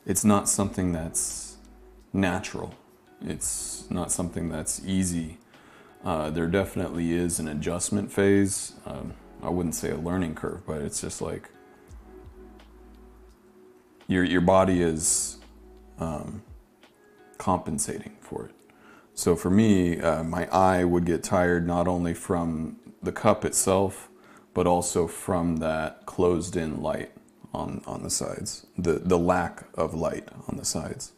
it's not something that's natural. It's not something that's easy. There definitely is an adjustment phase. I wouldn't say a learning curve, but it's just like your body is compensating for it. So for me, my eye would get tired not only from the cup itself, but also from that closed-in light on the sides, the lack of light on the sides.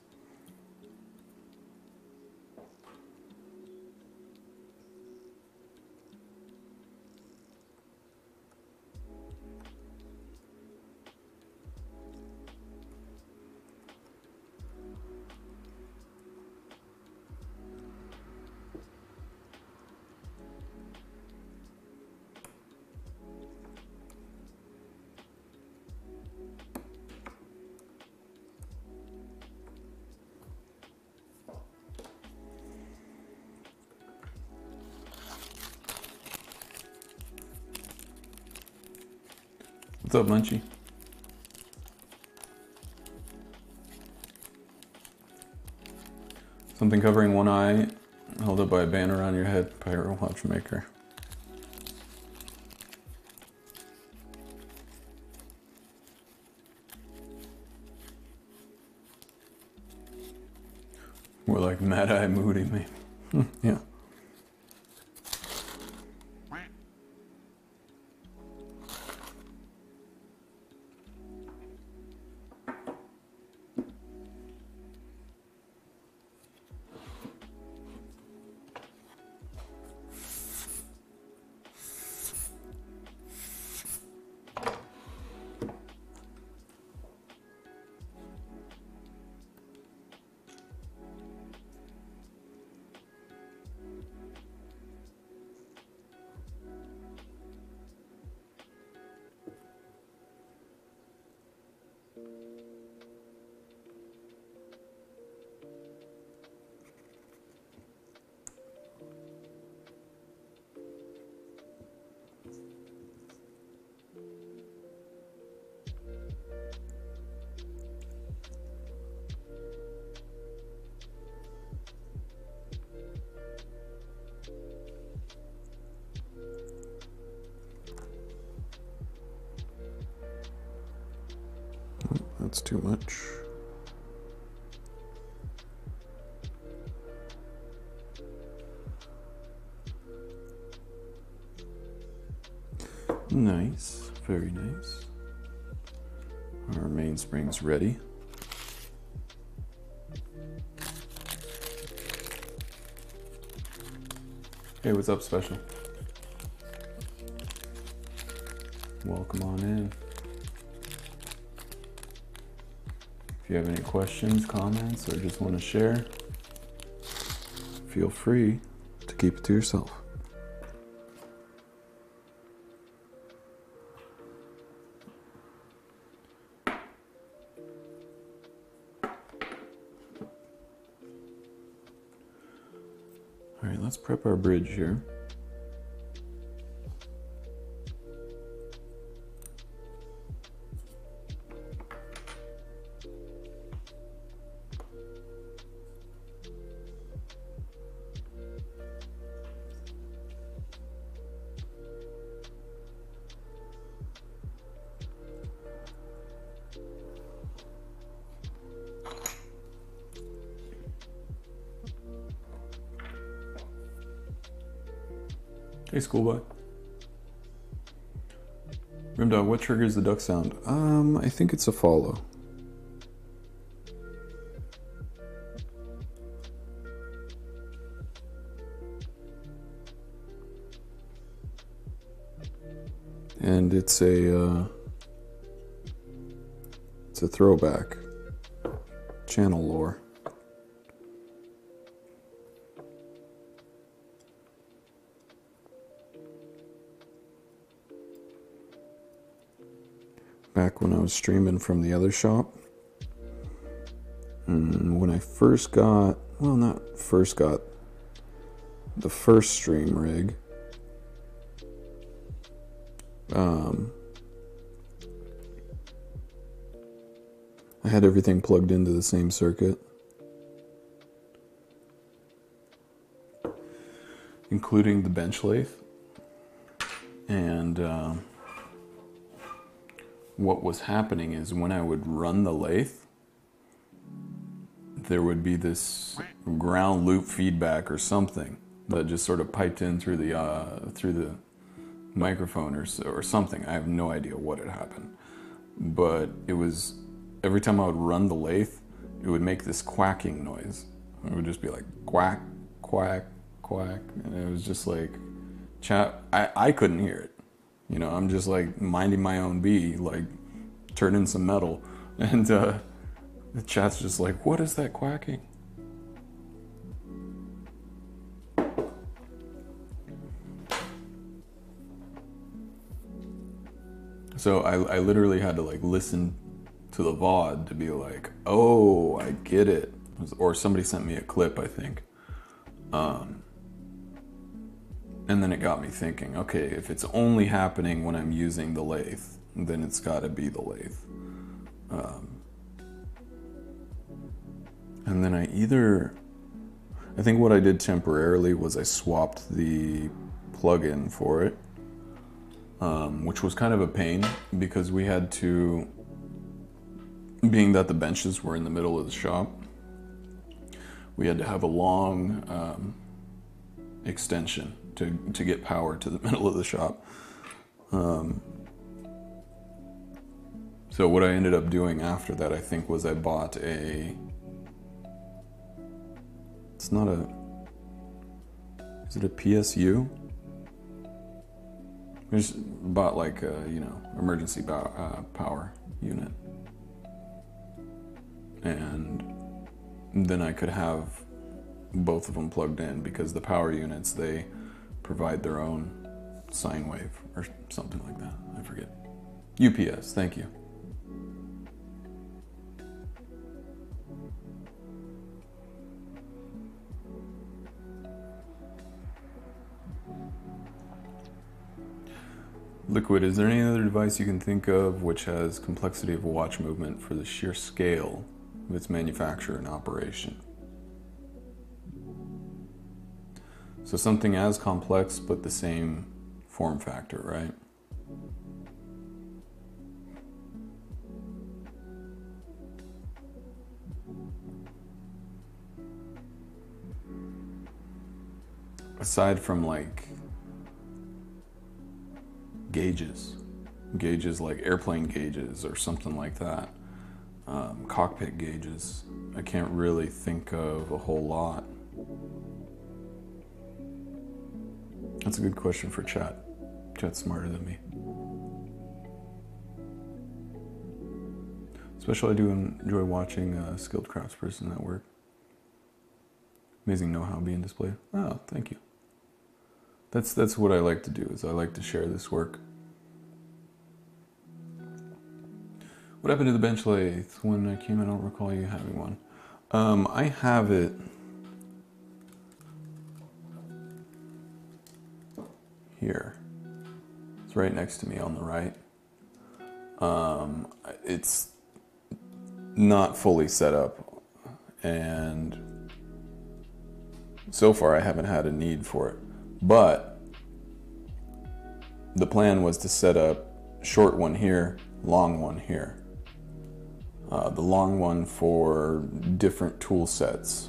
What's up, Munchie? Something covering one eye, held up by a band around your head, Pyro Watchmaker. More like Mad Eye Moody, maybe. Yeah. That's too much. Nice, very nice. Our mainspring's ready. Hey, what's up, Special? Welcome on in. If you have any questions, comments, or just want to share, feel free to keep it to yourself. All right, let's prep our bridge here. Hey, schoolboy. Rimdog, what triggers the duck sound? I think it's a follow. And it's a throwback. Channel lore. Back when I was streaming from the other shop, when I first got, well, not first got, the first stream rig, I had everything plugged into the same circuit, including the bench lathe. And what was happening is when I would run the lathe, there would be this ground loop feedback or something that just sort of piped in through the microphone or something. I have no idea what had happened, but it was every time I would run the lathe, it would make this quacking noise. It would just be like quack, quack, quack, and it was just like, I couldn't hear it. You know, I'm just like minding my own bee, like turning some metal, and the chat's just like, what is that quacking? So I literally had to like listen to the VOD to be like, oh, I get it. Or somebody sent me a clip, I think. And then it got me thinking, okay, if it's only happening when I'm using the lathe, then it's got to be the lathe. And then I think what I did temporarily was I swapped the plug-in for it, which was kind of a pain because we had to, being that the benches were in the middle of the shop, we had to have a long extension to get power to the middle of the shop. So what I ended up doing after that, I think, was I bought is it a PSU? I just bought like a, emergency power unit. And then I could have both of them plugged in because the power units, they provide their own sine wave or something like that. I forget. UPS, thank you. Liquid, is there any other device you can think of which has complexity of watch movement for the sheer scale of its manufacture and operation? So something as complex but the same form factor, right? Aside from like gauges like airplane gauges or something like that, cockpit gauges, I can't really think of a whole lot. That's a good question for chat. Chat's smarter than me. Especially I do enjoy watching a skilled craftsperson at work. Amazing know-how being displayed. Oh, thank you. That's what I like to do, is I like to share this work. What happened to the bench lathe? When I came, I don't recall you having one. I have it here. It's right next to me on the right. It's not fully set up, and so far I haven't had a need for it. But the plan was to set up short one here, long one here. The long one for different tool sets,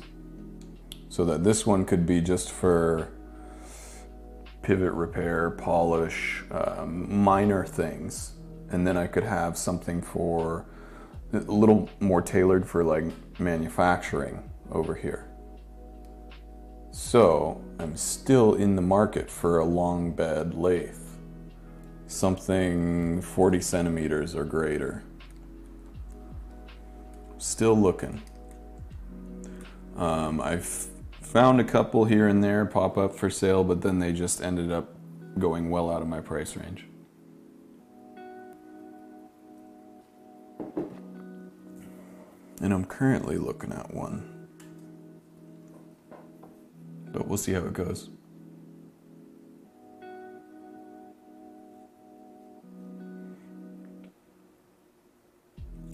so that this one could be just for pivot repair, polish, minor things, and then I could have something for a little more tailored for like manufacturing over here. So I'm still in the market for a long bed lathe, something 40 centimeters or greater. Still looking. I've found a couple here and there pop up for sale, but then they just ended up going well out of my price range. And I'm currently looking at one, but we'll see how it goes.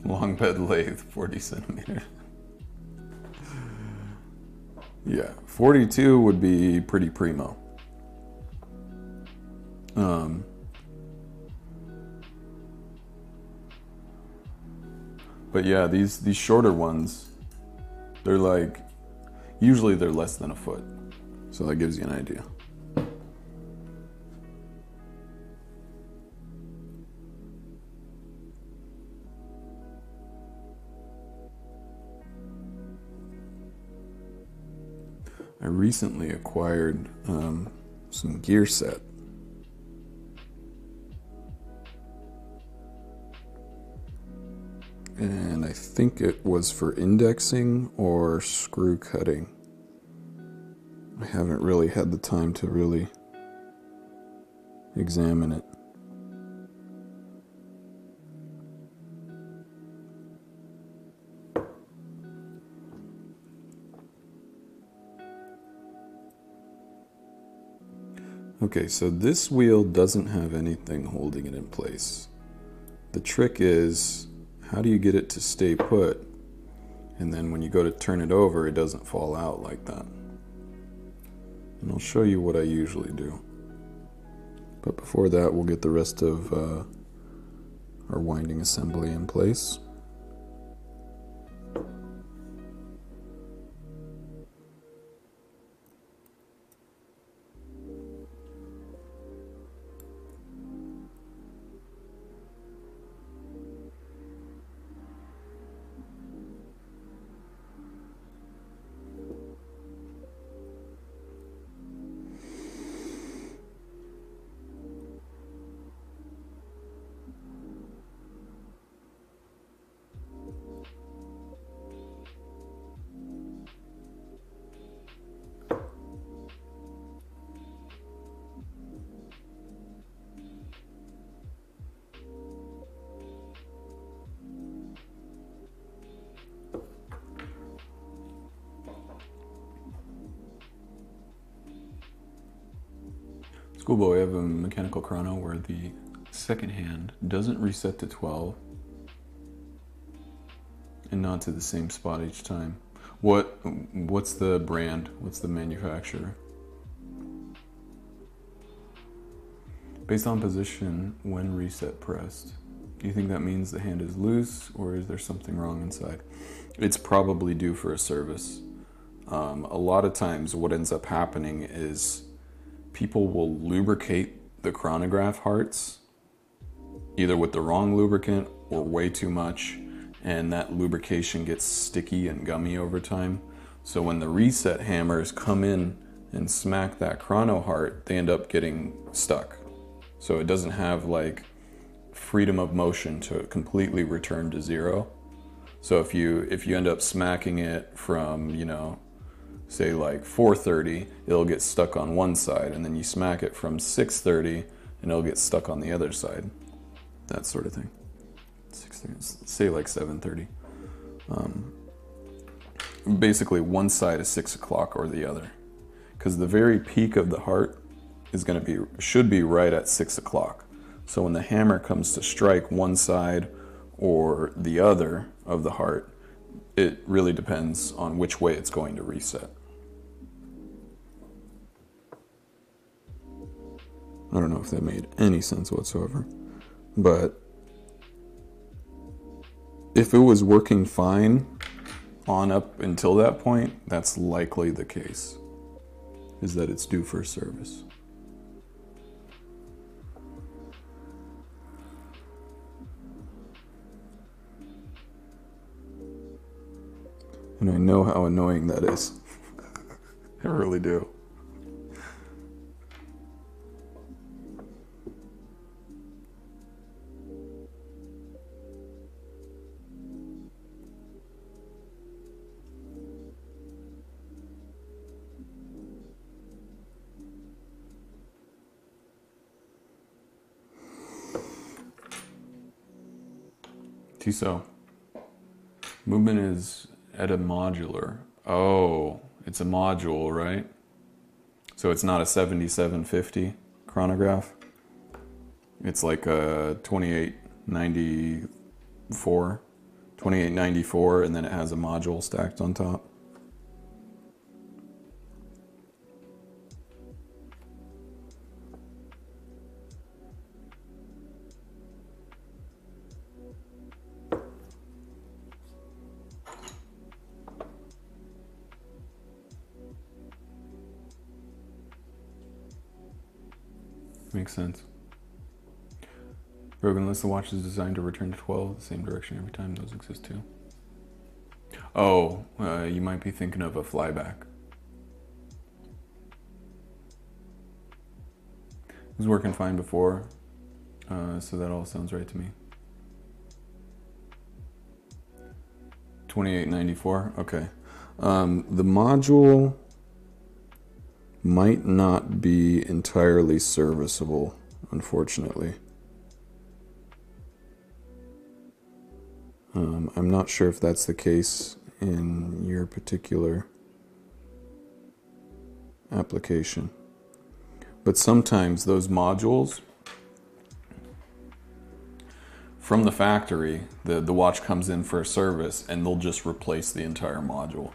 Long bed lathe, 40 centimeters. Yeah, 42 would be pretty primo. But yeah, these shorter ones, they're like, usually they're less than a foot. So that gives you an idea. I recently acquired some gear set. And I think it was for indexing or screw cutting. I haven't really had the time to really examine it. Okay, so this wheel doesn't have anything holding it in place. The trick is, how do you get it to stay put? And then when you go to turn it over, it doesn't fall out like that. And I'll show you what I usually do. But before that, we'll get the rest of our winding assembly in place. Schoolboy, I have a mechanical chrono where the second hand doesn't reset to 12 and not to the same spot each time. What's the brand? What's the manufacturer? Based on position when reset pressed, do you think that means the hand is loose or is there something wrong inside? It's probably due for a service. A lot of times what ends up happening is people will lubricate the chronograph hearts either with the wrong lubricant or way too much, and that lubrication gets sticky and gummy over time. So when the reset hammers come in and smack that chrono heart, they end up getting stuck. So it doesn't have like freedom of motion to completely return to zero. So if you end up smacking it from, say like 4:30, it'll get stuck on one side, and then you smack it from 6:30 and it'll get stuck on the other side. That sort of thing. 6:30, say like 7:30. Basically one side is 6 o'clock or the other, because the very peak of the heart should be right at 6 o'clock. So when the hammer comes to strike one side or the other of the heart, it really depends on which way it's going to reset. I don't know if that made any sense whatsoever, but if it was working fine on up until that point, that's likely the case, is that it's due for service. And I know how annoying that is. I really do. Tiso, movement is at a modular. Oh, it's a module, right? So it's not a 7750 chronograph. It's like a 2894. 2894, and then it has a module stacked on top. Makes sense. Rogan, unless the watch is designed to return to 12, the same direction every time, those exist too. Oh, you might be thinking of a flyback. It was working fine before, so that all sounds right to me. 2894, okay. The module might not be entirely serviceable, unfortunately. I'm not sure if that's the case in your particular application. But sometimes those modules, from the factory, the watch comes in for a service and they'll just replace the entire module.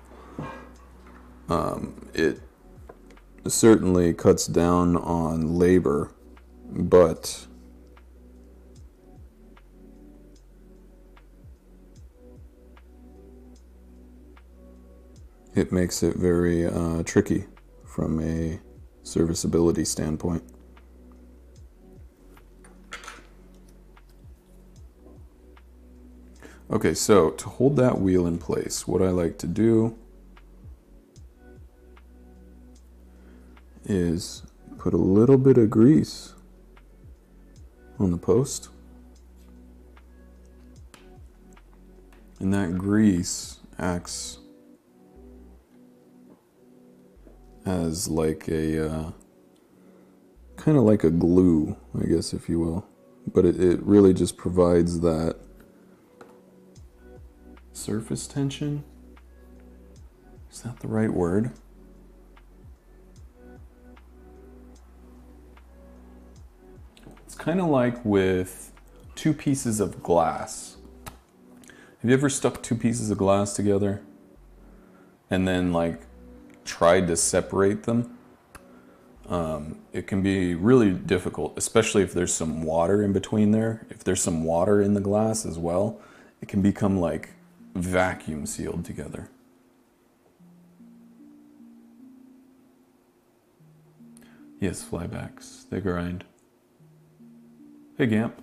It certainly cuts down on labor, but it makes it very tricky from a serviceability standpoint. Okay, so to hold that wheel in place, what I like to do is put a little bit of grease on the post. And that grease acts as like a kind of like a glue, I guess, if you will. But it really just provides that surface tension. Is that the right word? It's kind of like with two pieces of glass. Have you ever stuck two pieces of glass together and then like tried to separate them? It can be really difficult, especially if there's some water in between there. If there's some water in the glass as well, it can become like vacuum sealed together. Yes, flybacks, they grind. Hey, Gamp.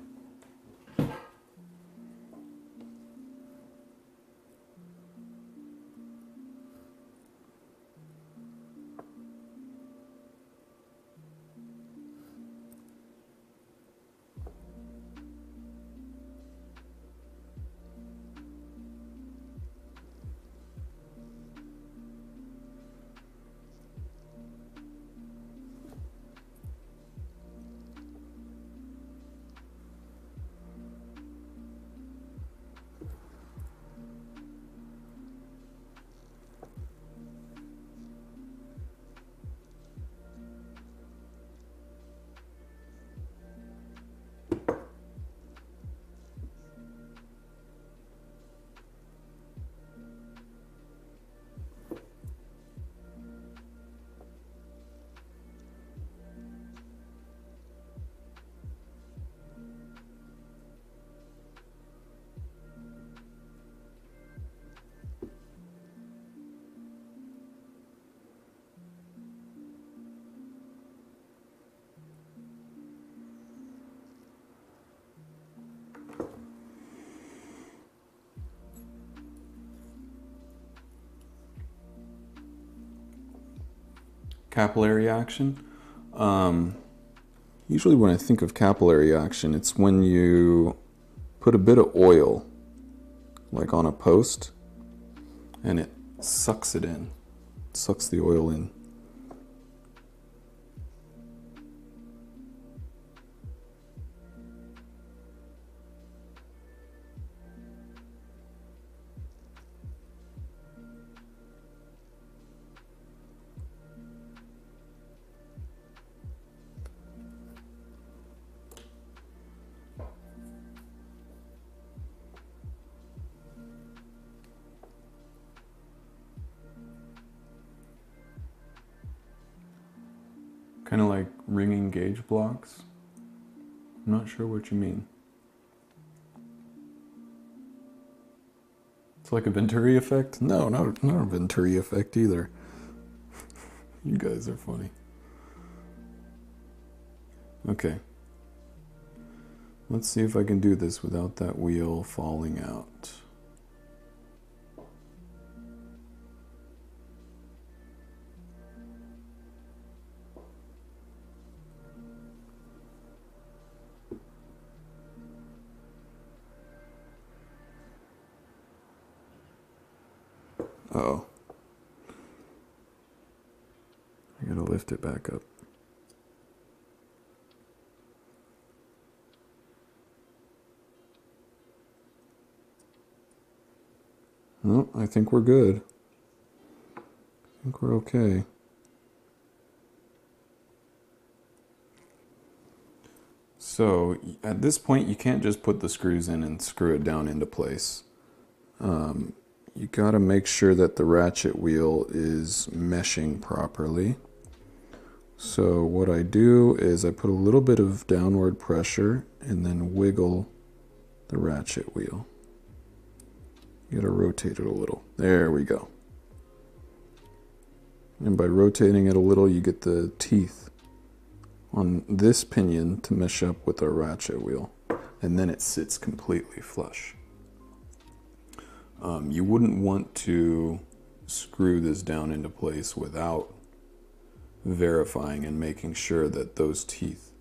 Capillary action. Usually when I think of capillary action, it's when you put a bit of oil, like on a post, and it sucks it in, sucks the oil in. Kind of like ringing gauge blocks. I'm not sure what you mean. It's like a Venturi effect? No, not a Venturi effect either. You guys are funny. Okay. Let's see if I can do this without that wheel falling out. Uh-oh. I gotta lift it back up. No, I think we're good. I think we're okay. So at this point, you can't just put the screws in and screw it down into place. You gotta make sure that the ratchet wheel is meshing properly. So what I do is I put a little bit of downward pressure and then wiggle the ratchet wheel. You gotta rotate it a little. There we go. And by rotating it a little, you get the teeth on this pinion to mesh up with our ratchet wheel. And then it sits completely flush. You wouldn't want to screw this down into place without verifying and making sure that those teeth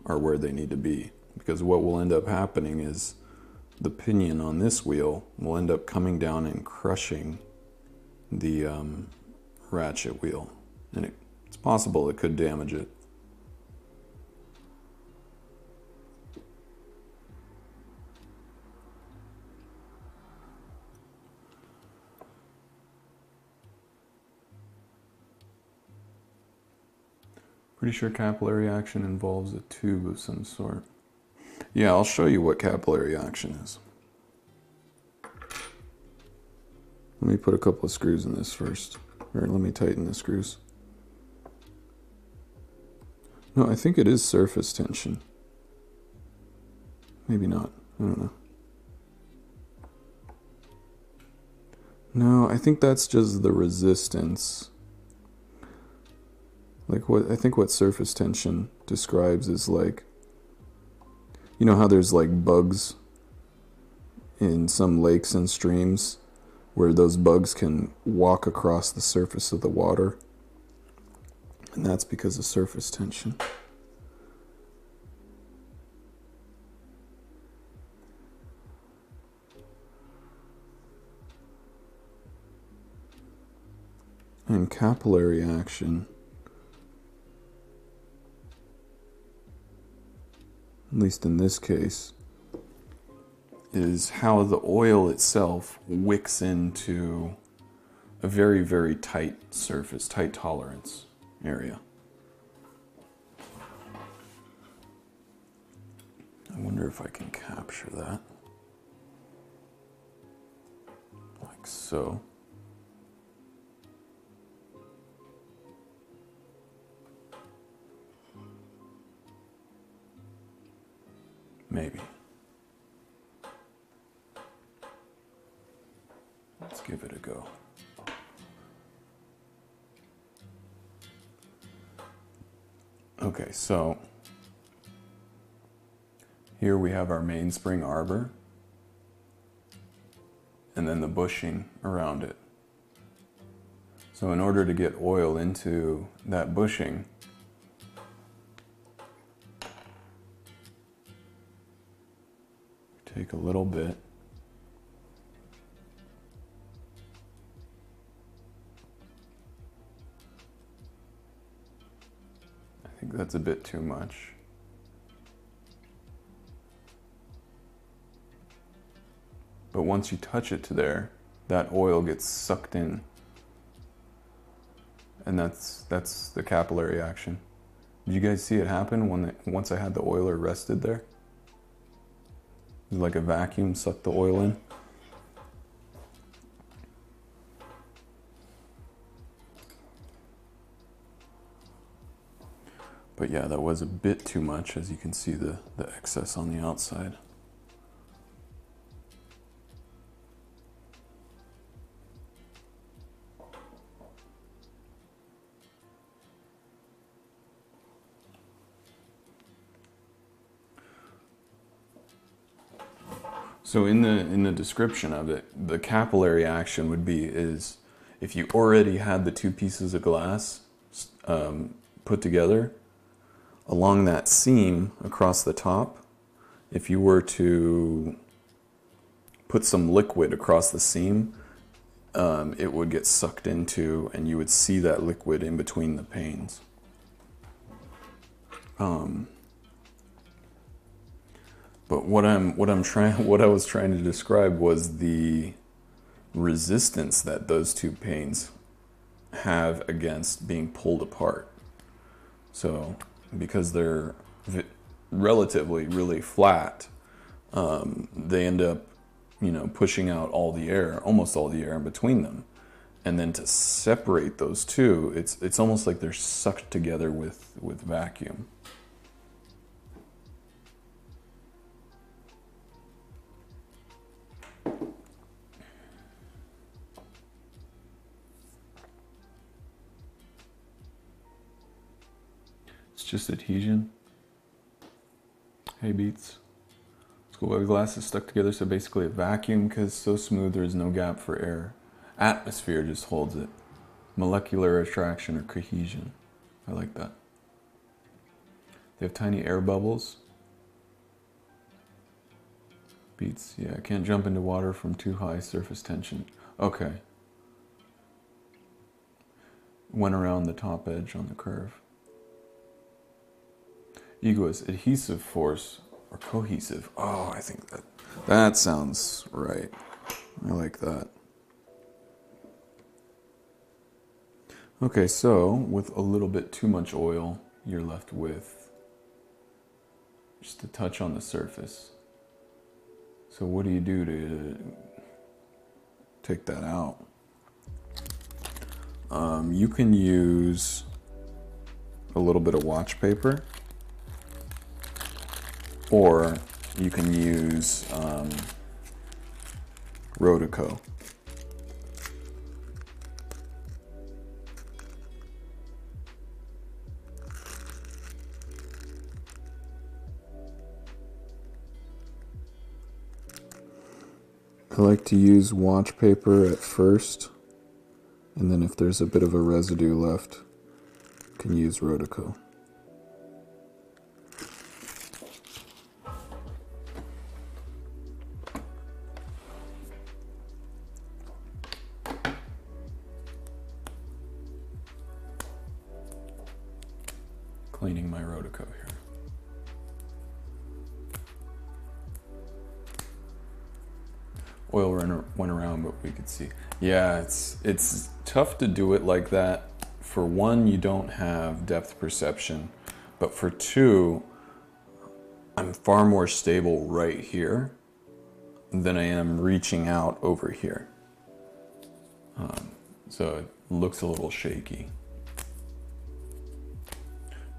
are where they need to be. Because what will end up happening is the pinion on this wheel will end up coming down and crushing the ratchet wheel. And it's possible it could damage it. Pretty sure capillary action involves a tube of some sort. Yeah, I'll show you what capillary action is. Let me put a couple of screws in this first. Or let me tighten the screws. No, I think it is surface tension. Maybe not. I don't know. No, I think that's just the resistance. Like I think what surface tension describes is like, you know how there's like bugs in some lakes and streams where those bugs can walk across the surface of the water? And that's because of surface tension. And capillary action, at least in this case, is how the oil itself wicks into a very, very tight surface, tight tolerance area. I wonder if I can capture that. Like so. Maybe. Let's give it a go. Okay, so here we have our mainspring arbor and then the bushing around it. So in order to get oil into that bushing, take a little bit. I think that's a bit too much. But once you touch it to there, that oil gets sucked in. And that's the capillary action. Did you guys see it happen once I had the oiler rested there? It was like a vacuum sucked the oil in. But yeah, that was a bit too much, as you can see the excess on the outside. So in the description of it, the capillary action would be is if you already had the two pieces of glass put together, along that seam across the top, if you were to put some liquid across the seam, it would get sucked into, and you would see that liquid in between the panes. But what I was trying to describe was the resistance that those two panes have against being pulled apart. So because they're relatively really flat, they end up, pushing out all the air, almost all the air in between them. And then to separate those two, it's almost like they're sucked together with vacuum. It's just adhesion. Hey Beats. School web glass is stuck together, so basically a vacuum because it's so smooth there is no gap for air. Atmosphere just holds it. Molecular attraction or cohesion. I like that. They have tiny air bubbles. Beats, yeah, I can't jump into water from too high surface tension. Okay. Went around the top edge on the curve. Ego is adhesive force or cohesive. Oh, I think that sounds right. I like that. Okay, so with a little bit too much oil, you're left with just a touch on the surface. So what do you do to take that out? You can use a little bit of watch paper, or you can use Rodico. I like to use watch paper at first, and then if there's a bit of a residue left, you can use Rodico. Cleaning my Rodico here. Oil went around, but we could see. Yeah, it's tough to do it like that. For one, you don't have depth perception, but for two, I'm far more stable right here than I am reaching out over here. So it looks a little shaky.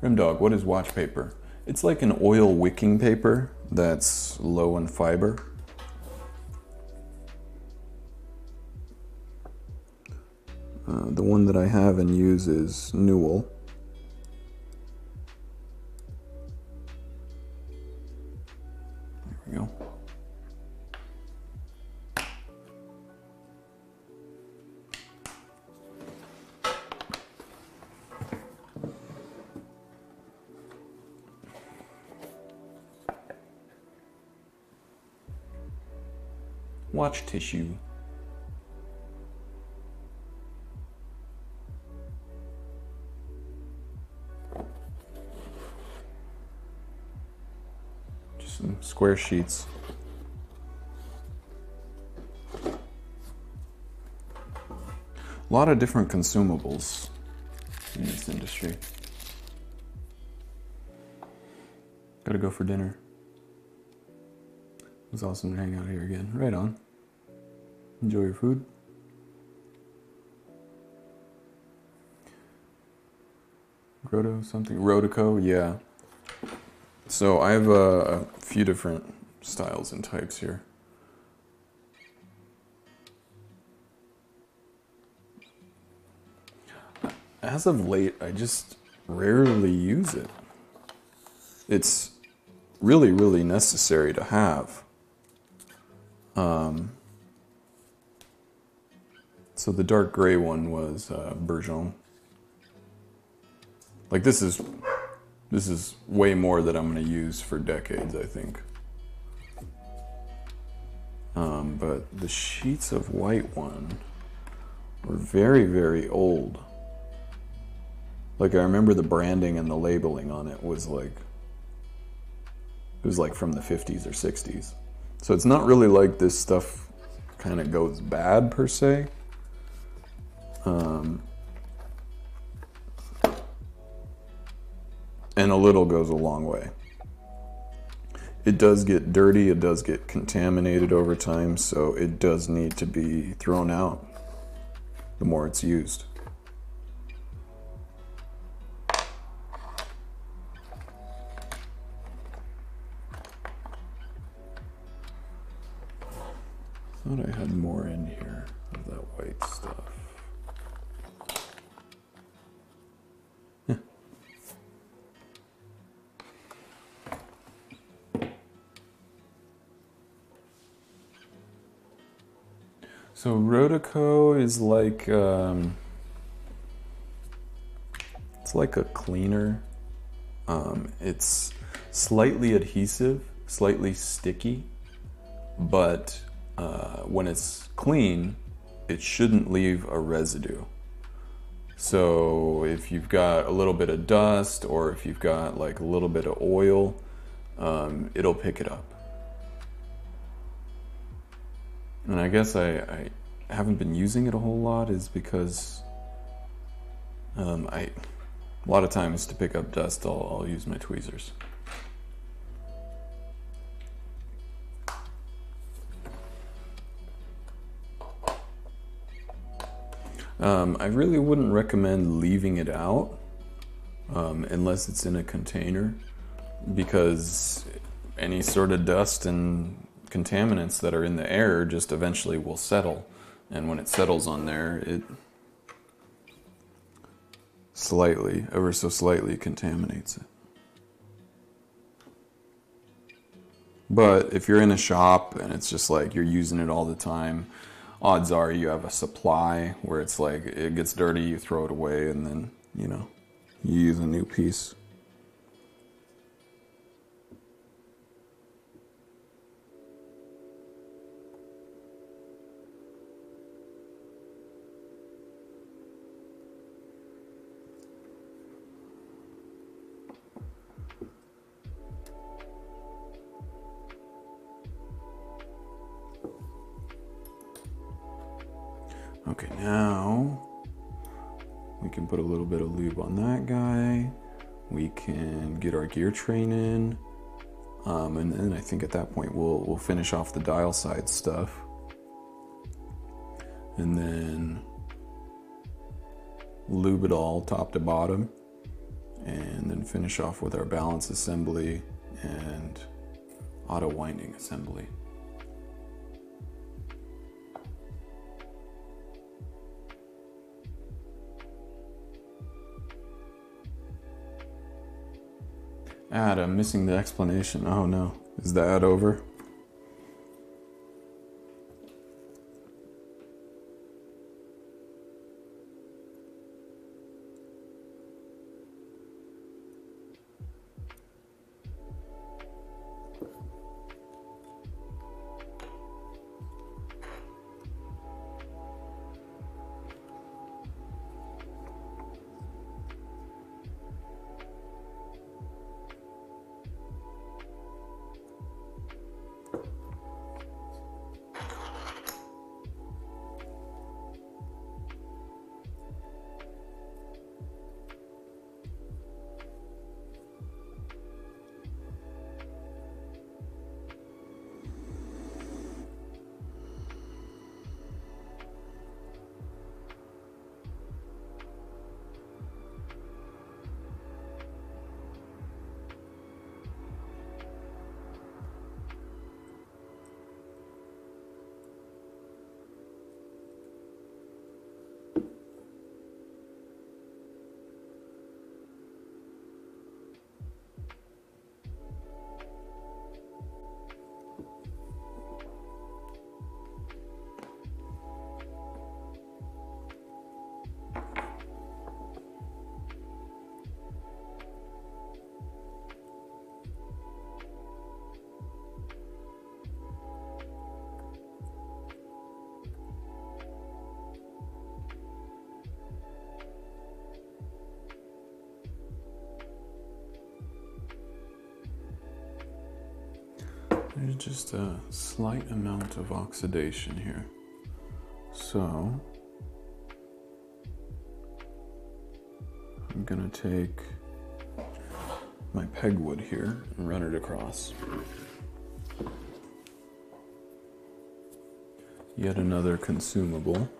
Rimdog, what is watch paper? It's like an oil wicking paper that's low in fiber. The one that I have and use is Newell. There we go. Watch tissue. Just some square sheets. A lot of different consumables in this industry. Gotta go for dinner. It was awesome to hang out here again. Right on. Enjoy your food. Proto something? Rodico, yeah. So I have a few different styles and types here. As of late, I just rarely use it. It's really, really necessary to have. So the dark gray one was Bourjois. Like this is way more that I'm going to use for decades, I think. But the sheets of white one were very, very old. Like I remember the branding and the labeling on it was like, it was like from the 50s or 60s. So it's not really like this stuff kind of goes bad per se. And a little goes a long way. It does get dirty, it does get contaminated over time, so it does need to be thrown out the more it's used. Thought I had more in here of that white stuff. So Rodico is like it's like a cleaner. It's slightly adhesive, slightly sticky, but when it's clean, it shouldn't leave a residue. So if you've got a little bit of dust or if you've got like a little bit of oil, it'll pick it up. And I guess I haven't been using it a whole lot is because a lot of times to pick up dust, I'll use my tweezers. I really wouldn't recommend leaving it out unless it's in a container, because any sort of dust and contaminants that are in the air just eventually will settle, and when it settles on there, it slightly, ever so slightly, contaminates it. But if you're in a shop and it's just like you're using it all the time, odds are you have a supply where it's like it gets dirty, you throw it away, and then, you know, you use a new piece. Okay, now we can put a little bit of lube on that guy. We can get our gear train in. And then I think at that point we'll finish off the dial side stuff. And then lube it all top to bottom. And then finish off with our balance assembly and auto winding assembly. Ad, I'm missing the explanation. Oh no, is the ad over? There's just a slight amount of oxidation here. So I'm gonna take my pegwood here and run it across. Yet another consumable.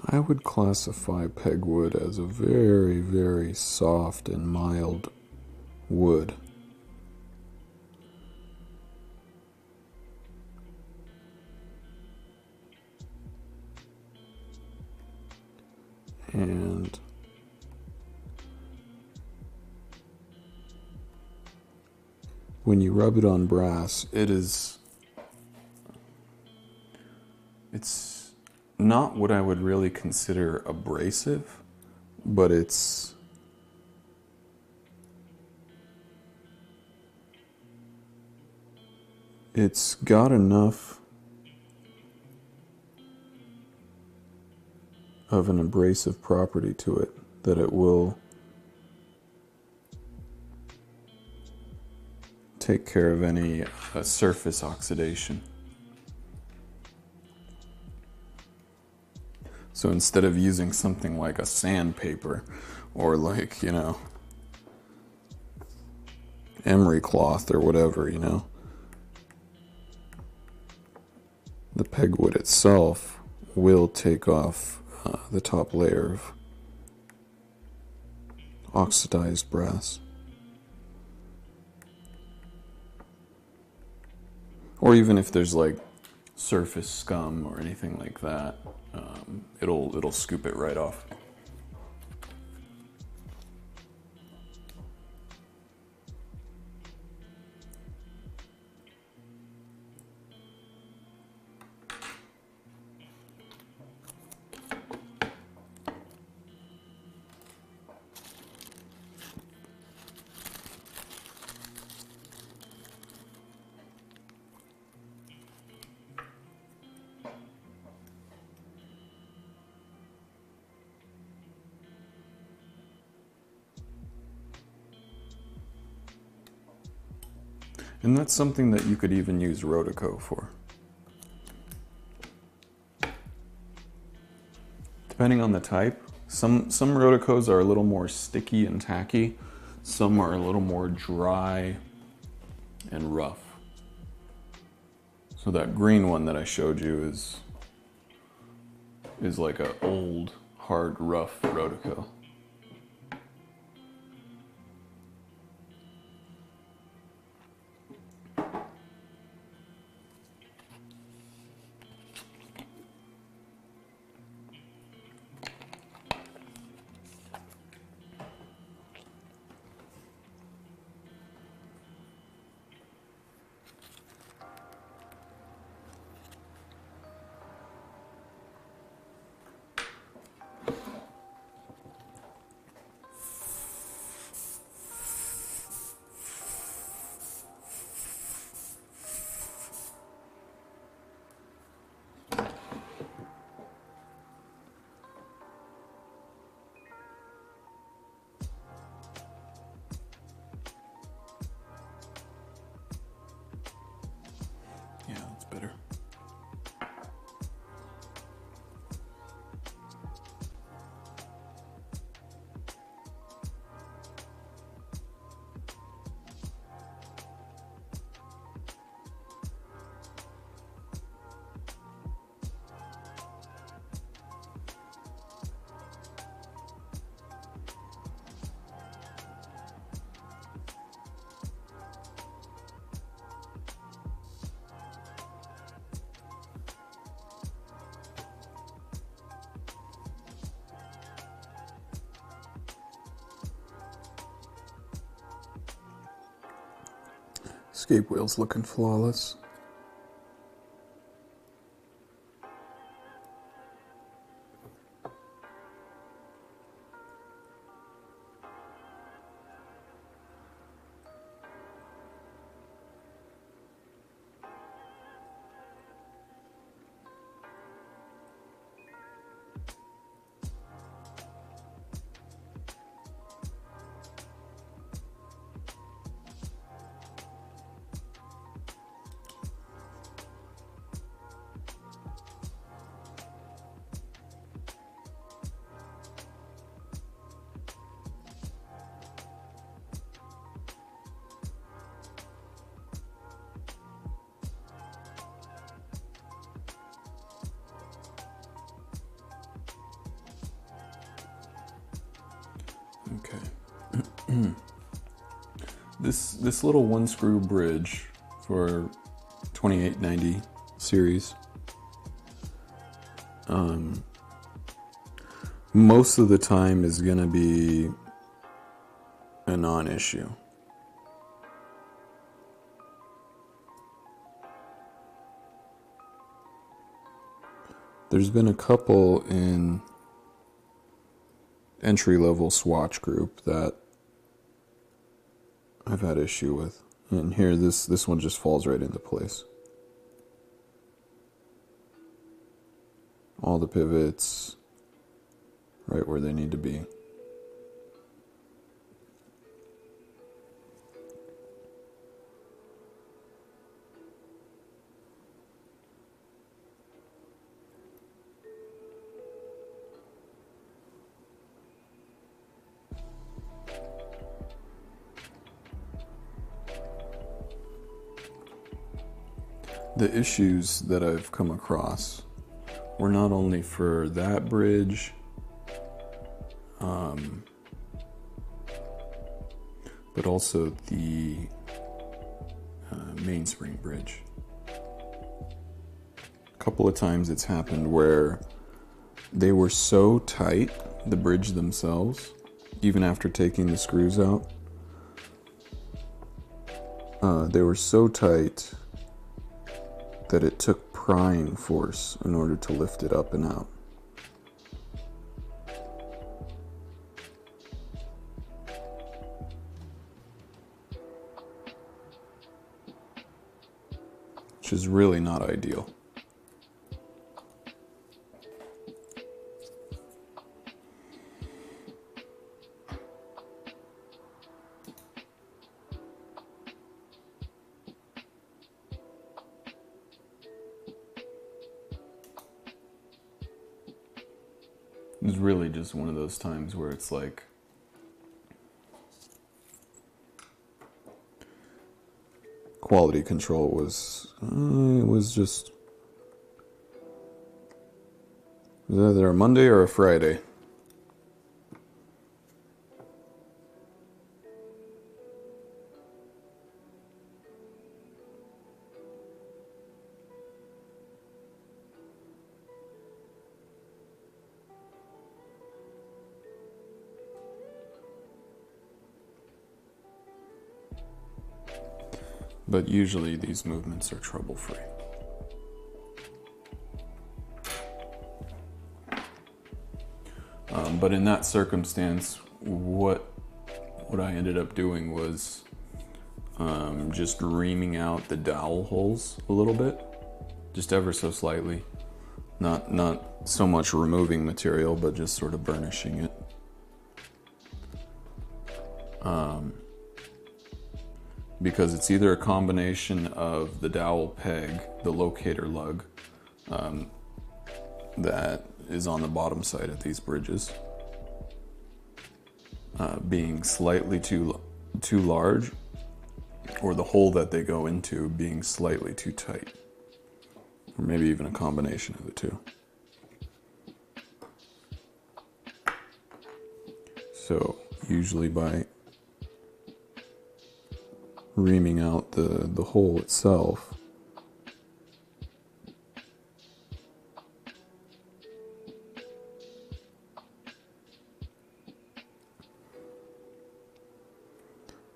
I would classify pegwood as a very, very soft and mild wood. And when you rub it on brass, it's not what I would really consider abrasive, but it's got enough of an abrasive property to it that it will take care of any surface oxidation. So instead of using something like a sandpaper or like, emery cloth or whatever, the pegwood itself will take off the top layer of oxidized brass. Or even if there's like surface scum or anything like that, it'll scoop it right off. And that's something that you could even use Rhodeco for. Depending on the type, some Rhodecos are a little more sticky and tacky, some are a little more dry and rough. So that green one that I showed you is like an old, hard, rough Rhodeco. Escape wheel's looking flawless. Okay. This little one screw bridge for 2890 series, most of the time is going to be a non-issue. There's been a couple in entry-level Swatch group that I've had issue with. And here, this one just falls right into place. All the pivots right where they need to be. The issues that I've come across were not only for that bridge, but also the mainspring bridge. A couple of times it's happened where they were so tight, the bridge themselves, even after taking the screws out, they were so tight that it took prying force in order to lift it up and out. Which is really not ideal. It's really just one of those times where it's like, quality control was, it was just, it was either a Monday or a Friday. But usually these movements are trouble-free. But in that circumstance, what I ended up doing was just reaming out the dowel holes a little bit, just ever so slightly. Not so much removing material, but just sort of burnishing it. Because it's either a combination of the dowel peg, the locator lug, that is on the bottom side of these bridges, being slightly too large, or the hole that they go into being slightly too tight, or maybe even a combination of the two. So usually by reaming out the hole itself,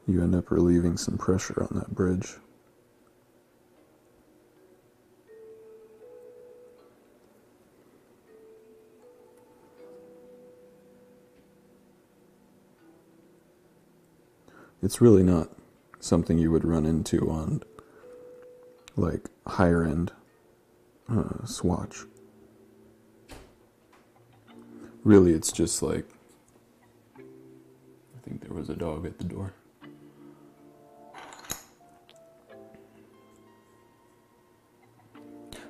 you end up relieving some pressure on that bridge. It's really not something you would run into on like higher end Swatch. Really, it's just like, I think there was a dog at the door.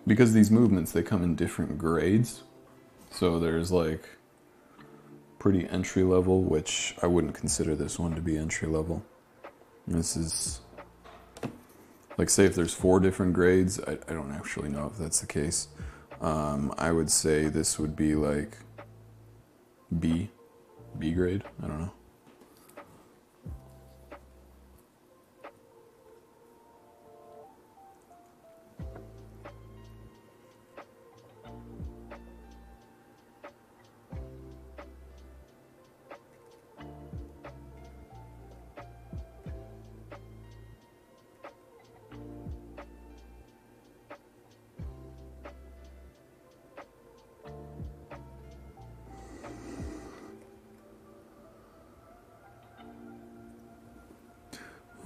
Because these movements, they come in different grades. So there's like pretty entry level, which I wouldn't consider this one to be entry level. This is like, say if there's 4 different grades, I don't actually know if that's the case. I would say this would be like B grade, I don't know.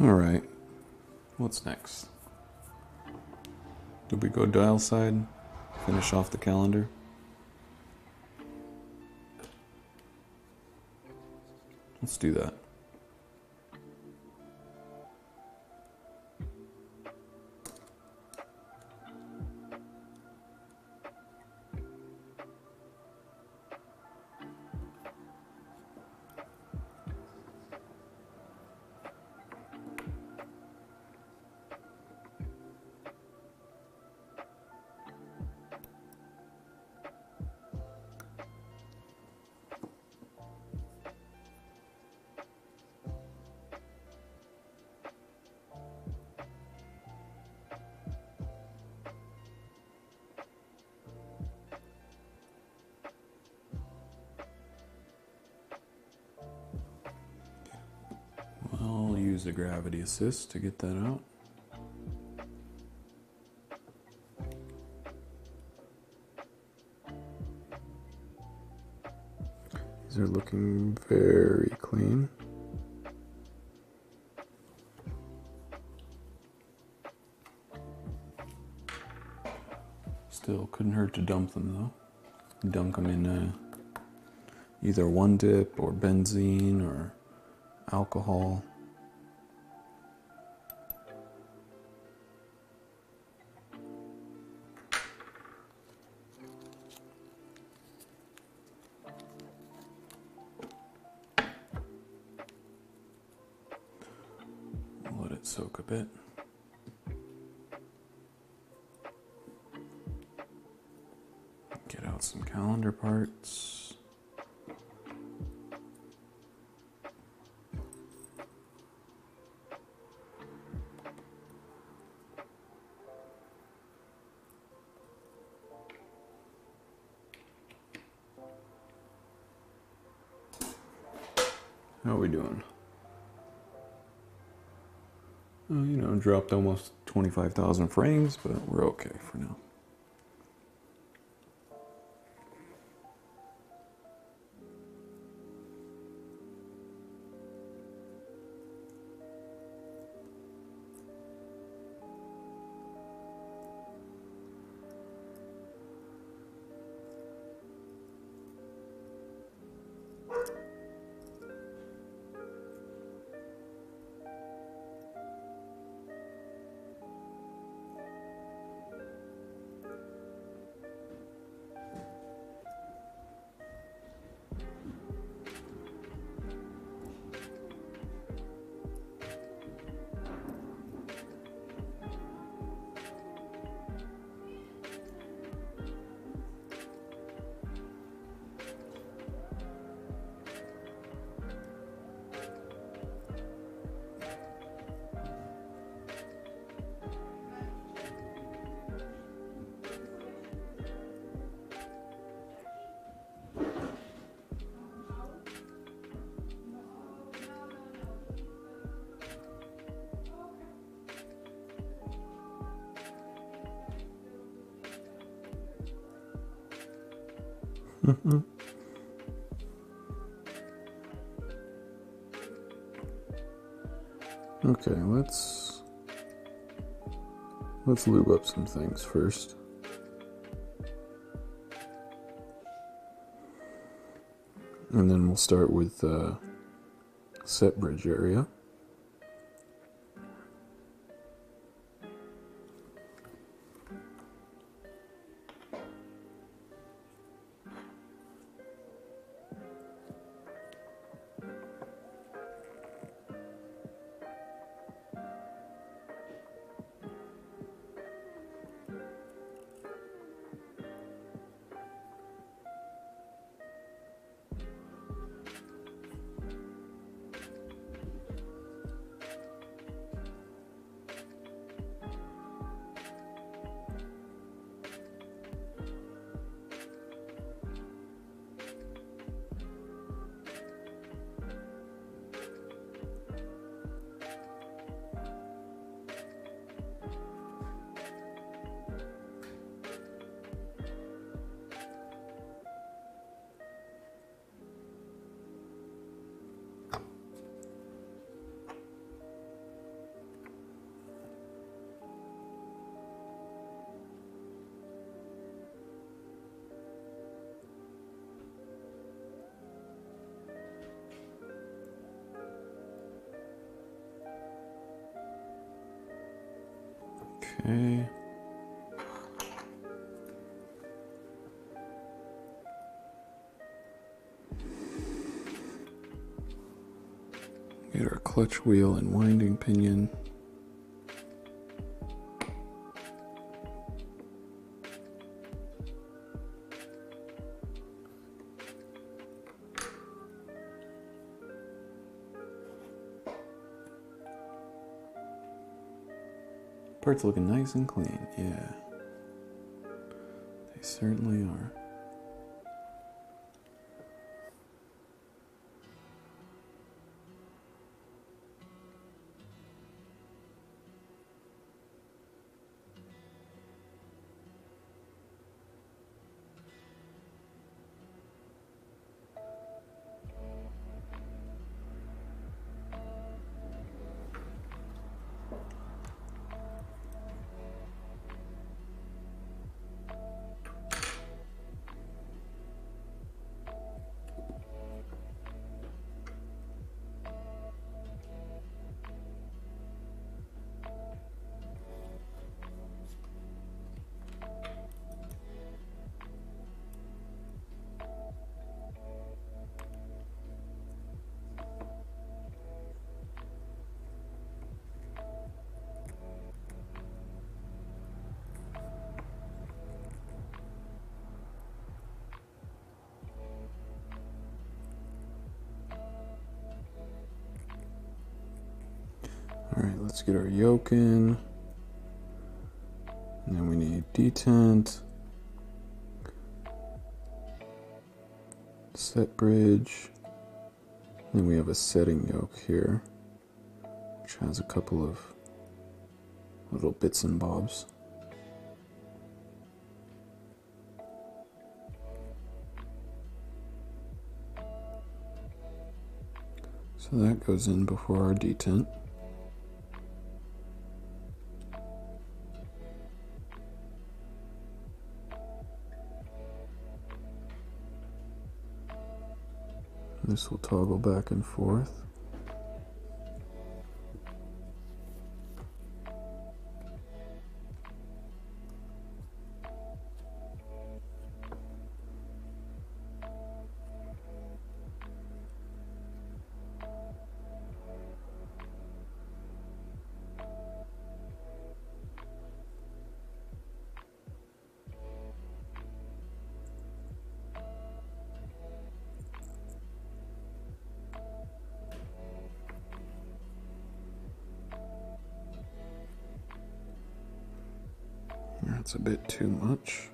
All right, what's next? Did we go dial side? Finish off the calendar? Let's do that. I'll use the gravity assist to get that out. These are looking very clean. Still couldn't hurt to dump them though. Dunk them in either one dip or benzene or alcohol. Let it soak a bit. Get out some calendar parts. How are we doing? Dropped almost 25,000 frames, but we're okay for now. Okay, let's lube up some things first. And then we'll start with set bridge area. Okay. Get our clutch wheel and winding pinion. Parts looking nice and clean, yeah. They certainly are. All right, let's get our yoke in. And then we need detent, set bridge. Then we have a setting yoke here, which has a couple of little bits and bobs. So that goes in before our detent. This will toggle back and forth. That's a bit too much.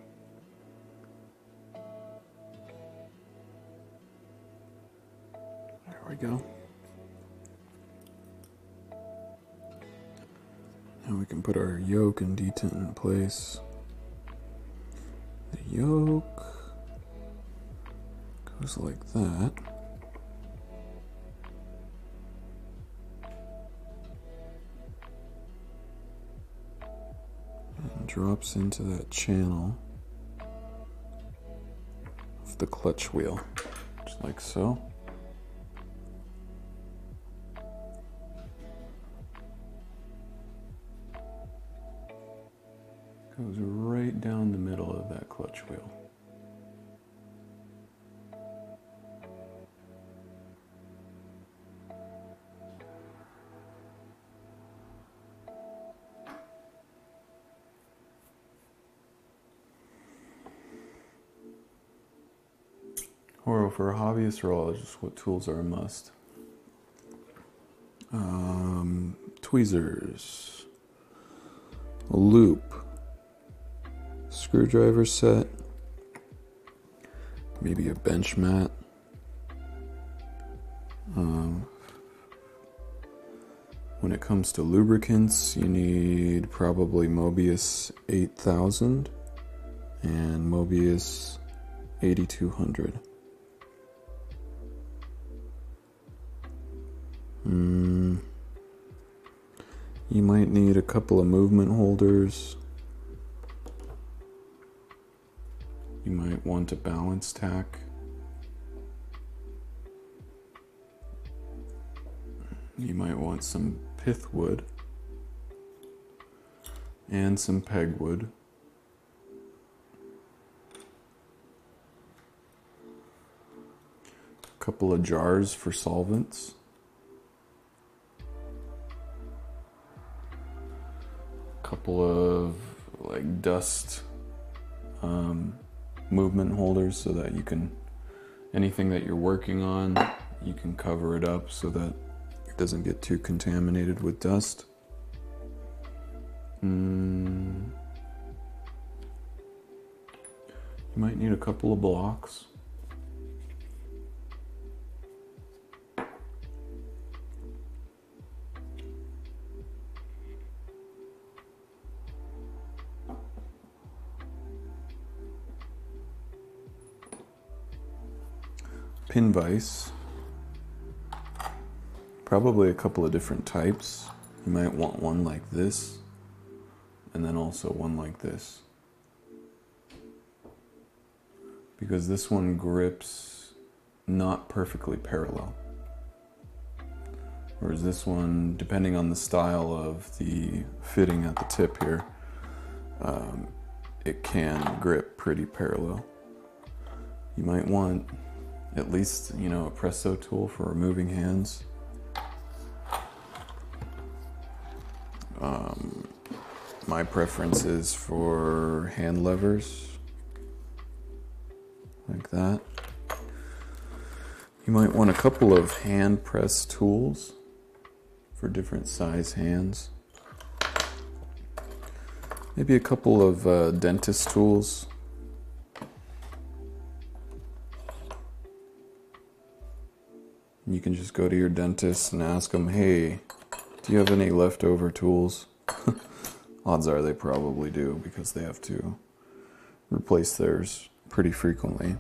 There we go. Now we can put our yoke and detent in place. The yoke goes like that. drops into that channel of the clutch wheel, just like so. Goes right down the middle of that clutch wheel. Or for hobbyists or all, just what tools are a must? Tweezers, a loop, screwdriver set, maybe a bench mat. When it comes to lubricants, you need probably Mobius 8000 and Mobius 8200. You might need a couple of movement holders. You might want a balance tack. You might want some pith wood and some peg wood. A couple of jars for solvents. Couple of like dust movement holders so that you can, anything that you're working on, you can cover it up so that it doesn't get too contaminated with dust. You might need a couple of blocks. Pin vise, probably a couple of different types. You might want one like this, and then also one like this. Because this one grips not perfectly parallel. Whereas this one, depending on the style of the fitting at the tip here, it can grip pretty parallel. You might want at least, you know, a presso tool for removing hands. My preference is for hand levers, like that. You might want a couple of hand press tools for different size hands. Maybe a couple of dentist tools. You can just go to your dentist and ask them, hey, do you have any leftover tools? Odds are they probably do, because they have to replace theirs pretty frequently.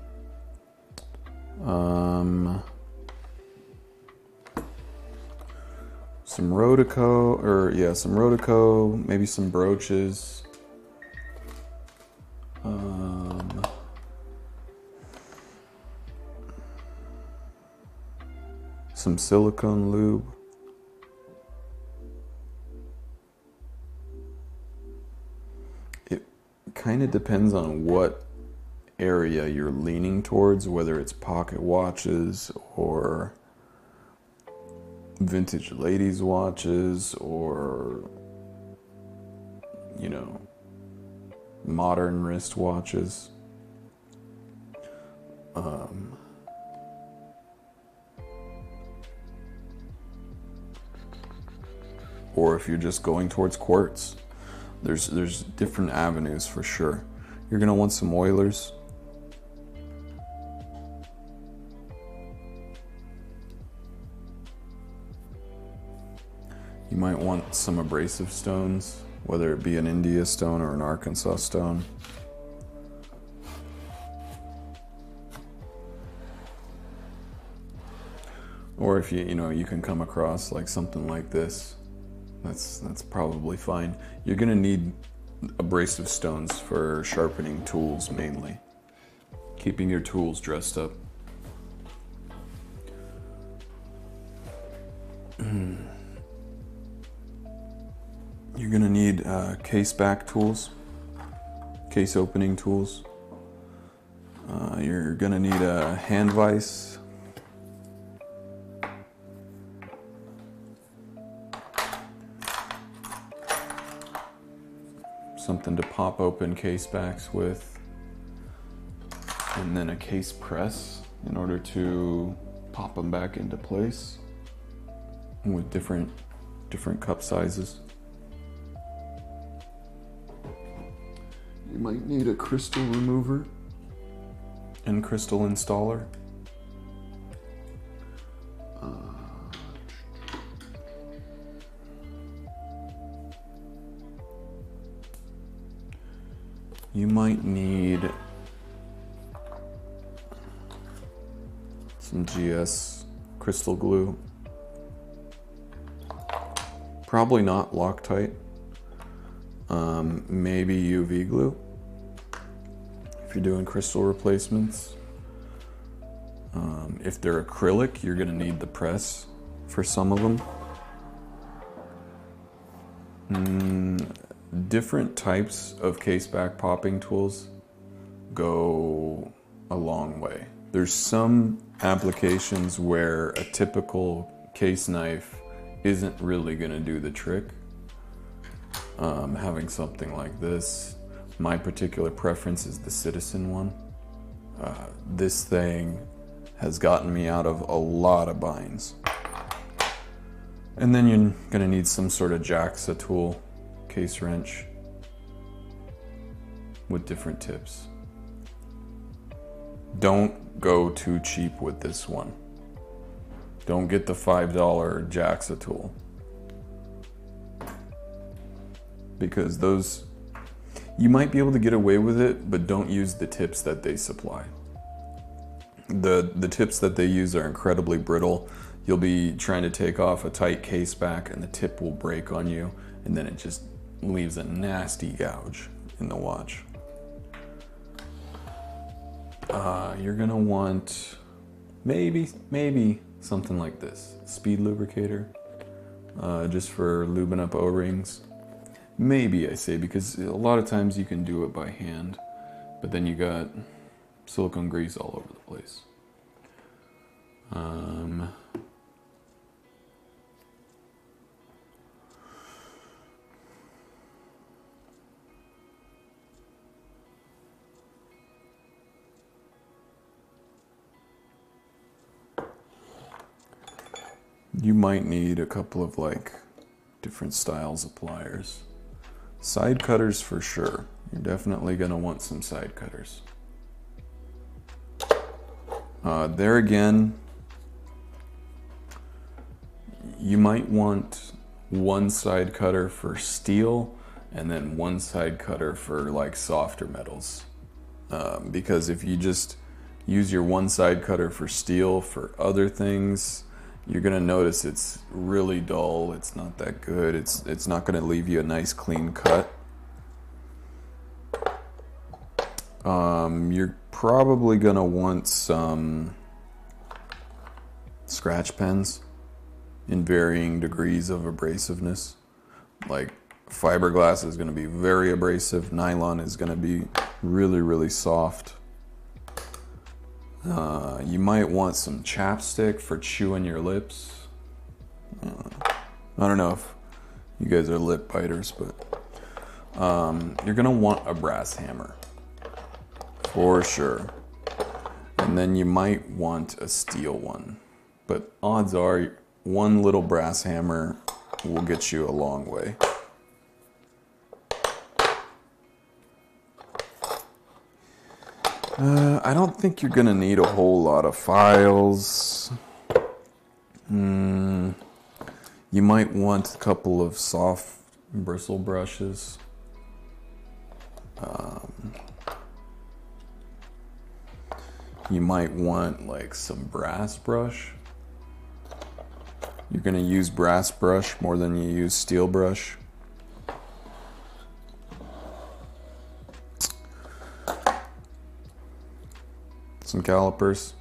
Some Rodico, maybe some brooches. Some silicone lube. It kind of depends on what area you're leaning towards, whether it's pocket watches or vintage ladies' watches or, you know, modern wrist watches. Or if you're just going towards quartz, there's different avenues for sure. You're gonna want some oilers. You might want some abrasive stones, whether it be an India stone or an Arkansas stone. Or if you can come across like something like this, that's probably fine. You're gonna need abrasive stones for sharpening tools mainly. Keeping your tools dressed up. You're gonna need case back tools, case opening tools. You're gonna need a hand vise. Something to pop open case backs with. And then a case press in order to pop them back into place with different cup sizes. You might need a crystal remover and crystal installer. You might need some GS crystal glue. Probably not Loctite. Maybe UV glue if you're doing crystal replacements. If they're acrylic, you're gonna need the press for some of them. Different types of case back popping tools go a long way. There's some applications where a typical case knife isn't really gonna do the trick. Having something like this, my particular preference is the Citizen one. This thing has gotten me out of a lot of binds. And then you're gonna need some sort of JAXA tool, case wrench with different tips. Don't go too cheap with this one. Don't get the $5 JAXA tool, because those, you might be able to get away with it, but don't use the tips that they supply. The tips that they use are incredibly brittle. You'll be trying to take off a tight case back and the tip will break on you, and then it just leaves a nasty gouge in the watch. You're gonna want maybe something like this, speed lubricator, just for lubing up O-rings. Maybe, I say, because a lot of times you can do it by hand, but then you got silicone grease all over the place. You might need a couple of different styles of pliers. Side cutters for sure. You're definitely gonna want some side cutters. There again, you might want one side cutter for steel and then one side cutter for softer metals. Because if you just use your one side cutter for steel for other things, you're gonna notice it's really dull. It's not that good. It's not gonna leave you a nice clean cut. You're probably gonna want some scratch pens in varying degrees of abrasiveness. Like fiberglass is gonna be very abrasive. Nylon is gonna be really, really soft. You might want some chapstick for chewing your lips. I don't know if you guys are lip biters, but you're gonna want a brass hammer for sure. And then you might want a steel one, but odds are one little brass hammer will get you a long way. I don't think you're gonna need a whole lot of files. You might want a couple of soft bristle brushes. You might want some brass brush. You're gonna use brass brush more than you use steel brush. some calipers.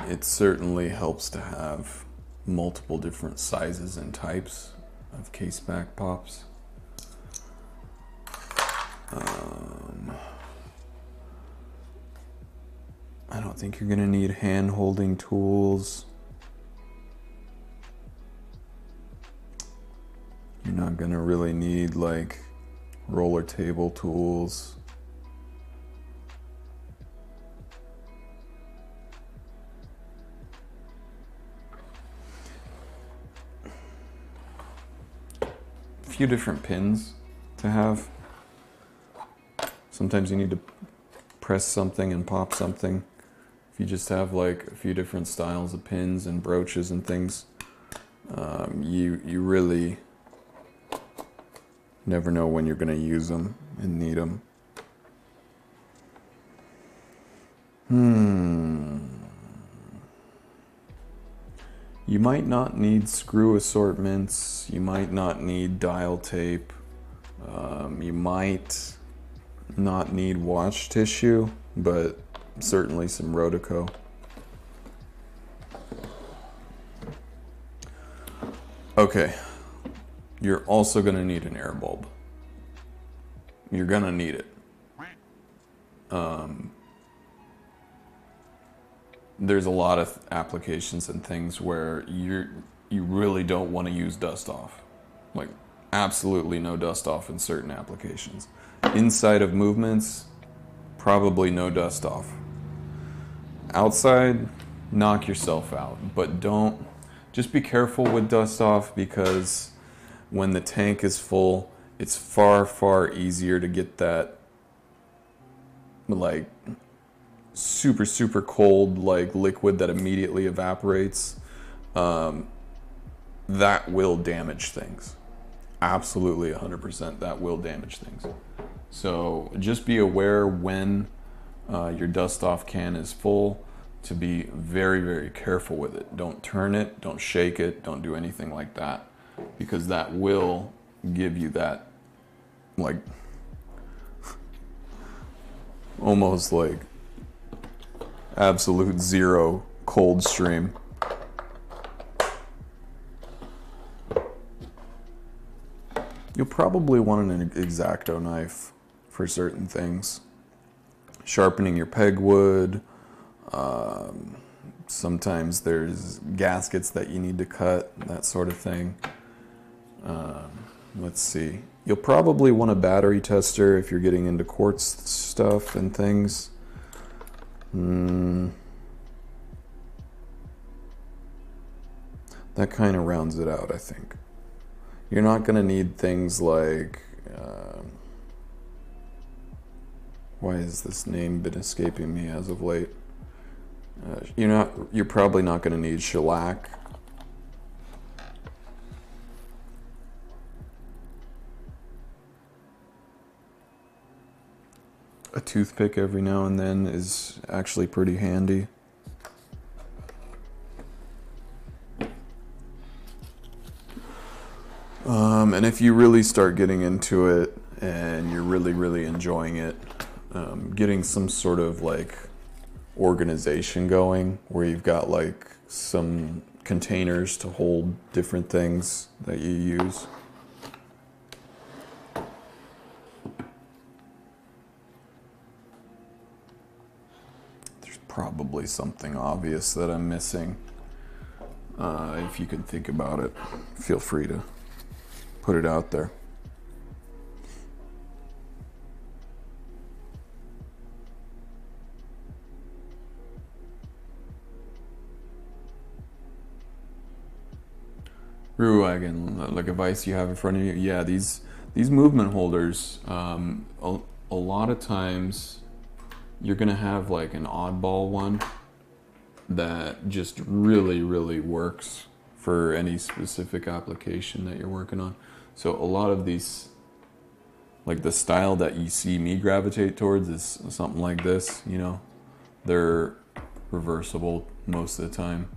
It certainly helps to have multiple different sizes and types of case back pops. I don't think you're gonna need hand holding tools. You're not gonna really need like roller table tools. A few different pins to have. Sometimes you need to press something and pop something. If you just have like a few different styles of pins and brooches and things, you really never know when you're going to use them and need them. You might not need screw assortments. You might not need dial tape. You might not need wash tissue, but certainly some Rodico. Okay, you're also going to need an air bulb. You're going to need it. There's a lot of applications and things where you really don't want to use dust off. Like, absolutely no dust off in certain applications. Inside of movements, probably no dust off. Outside, knock yourself out, but just be careful with dust off, because when the tank is full, it's far, far easier to get that like super, super cold like liquid that immediately evaporates. That will damage things. Absolutely 100% that will damage things. So just be aware when your dust off can is full to be very, very careful with it. Don't turn it, don't shake it, don't do anything like that, because that will give you that like almost like absolute zero cold stream. You'll probably want an X-Acto knife for certain things. Sharpening your pegwood. Sometimes there's gaskets that you need to cut, that sort of thing. Let's see. You'll probably want a battery tester if you're getting into quartz stuff and things. That kind of rounds it out, I think. You're not going to need things like, why has this name been escaping me as of late? You're probably not going to need shellac. A toothpick every now and then is actually pretty handy. And if you really start getting into it and you're really, really enjoying it, getting some sort of like organization going where you've got like some containers to hold different things that you use. There's probably something obvious that I'm missing. If you can think about it, feel free to put it out there. Ruwagon, like a vise you have in front of you. Yeah, these movement holders, a lot of times you're gonna have like an oddball one that just really, really works for any specific application that you're working on. So a lot of these, like the style that you see me gravitate towards is something like this, you know. They're reversible most of the time.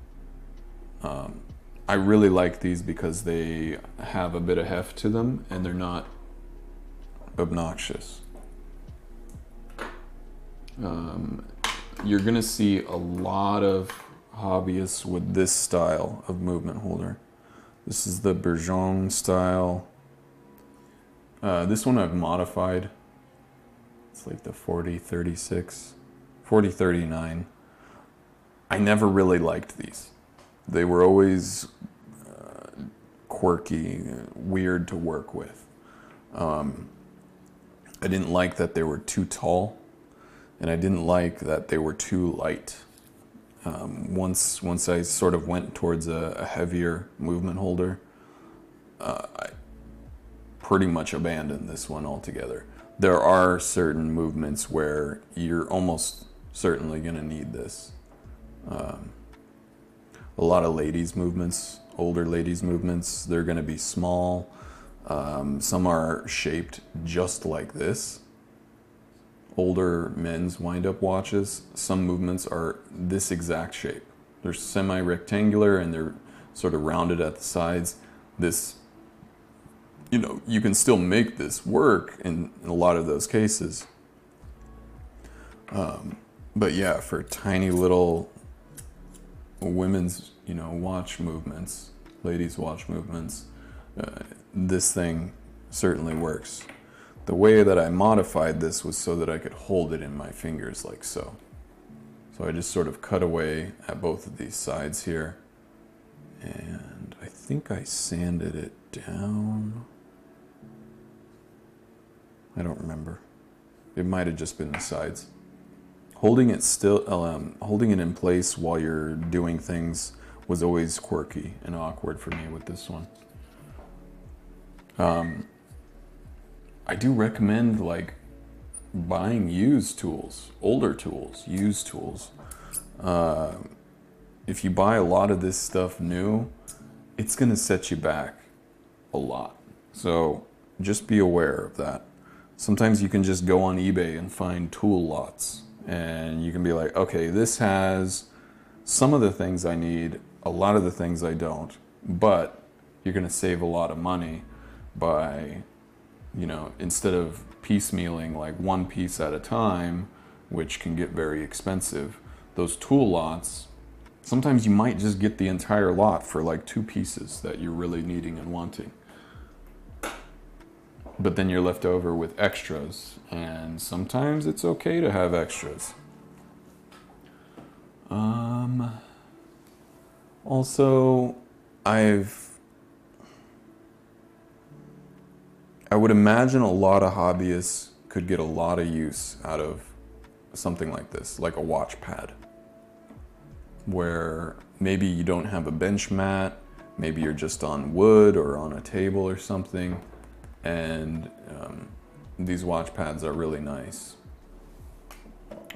I really like these because they have a bit of heft to them and they're not obnoxious. You're gonna see a lot of hobbyists with this style of movement holder. This is the Bergeon style. This one I've modified. It's like the 4036, 4039. I never really liked these. They were always quirky, weird to work with. I didn't like that they were too tall, and I didn't like that they were too light. Once I sort of went towards a heavier movement holder, I pretty much abandoned this one altogether. There are certain movements where you're almost certainly going to need this. A lot of ladies' movements, older ladies' movements, they're going to be small. Some are shaped just like this. Older men's wind-up watches, some movements are this exact shape. They're semi-rectangular and they're sort of rounded at the sides. This, you can still make this work in a lot of those cases. But yeah, for tiny little women's, watch movements, ladies' watch movements, this thing certainly works. The way that I modified this was so that I could hold it in my fingers like so. So I just sort of cut away at both of these sides here. And I think I sanded it down. I don't remember. It might have just been the sides. Holding it holding it in place while you're doing things was always quirky and awkward for me with this one. I do recommend buying used tools, older tools, used tools. If you buy a lot of this stuff new, it's gonna set you back a lot. So just be aware of that. Sometimes you can just go on eBay and find tool lots, and you can be like, okay, this has some of the things I need, a lot of the things I don't, but you're gonna save a lot of money by, instead of piecemealing one piece at a time, which can get very expensive, those tool lots, sometimes you might just get the entire lot for 2 pieces that you're really needing and wanting. But then you're left over with extras, and sometimes it's okay to have extras. Also, I would imagine a lot of hobbyists could get a lot of use out of something like this, like a watch pad, where maybe you don't have a bench mat, maybe you're just on wood or on a table or something, and these watch pads are really nice.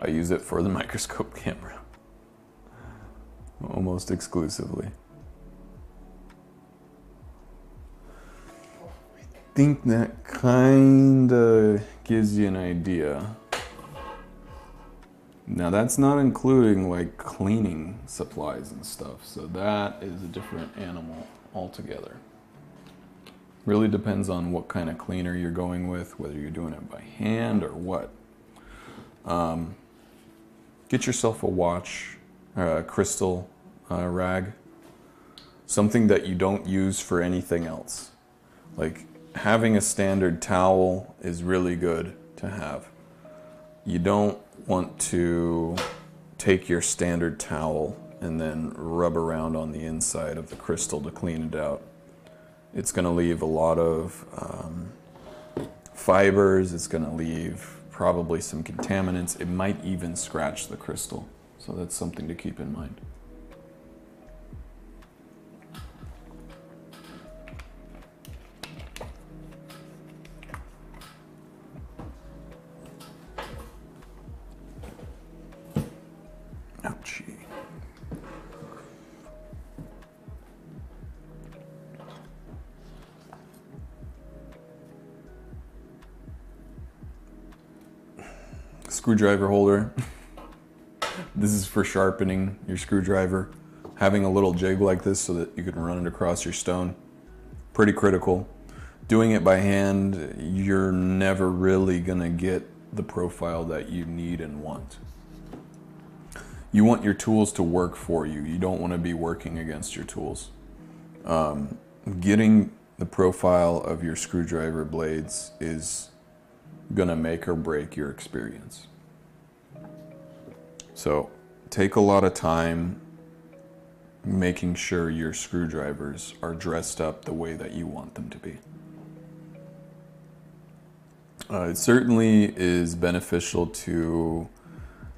I use it for the microscope camera, almost exclusively. I think that kinda gives you an idea. Now that's not including cleaning supplies and stuff, so that is a different animal altogether. Really depends on what kind of cleaner you're going with, whether you're doing it by hand or what. Get yourself a watch, a crystal rag, something that you don't use for anything else. Having a standard towel is really good to have. You don't want to take your standard towel and then rub around on the inside of the crystal to clean it out. It's going to leave a lot of fibers. It's going to leave probably some contaminants. It might even scratch the crystal. So that's something to keep in mind. Ouchie. Screwdriver holder. This is for sharpening your screwdriver. Having a little jig like this so that you can run it across your stone, pretty critical. Doing it by hand, you're never really gonna get the profile that you need and want. You want your tools to work for you. You don't want to be working against your tools. Getting the profile of your screwdriver blades is gonna make or break your experience. So take a lot of time making sure your screwdrivers are dressed up the way that you want them to be. It certainly is beneficial to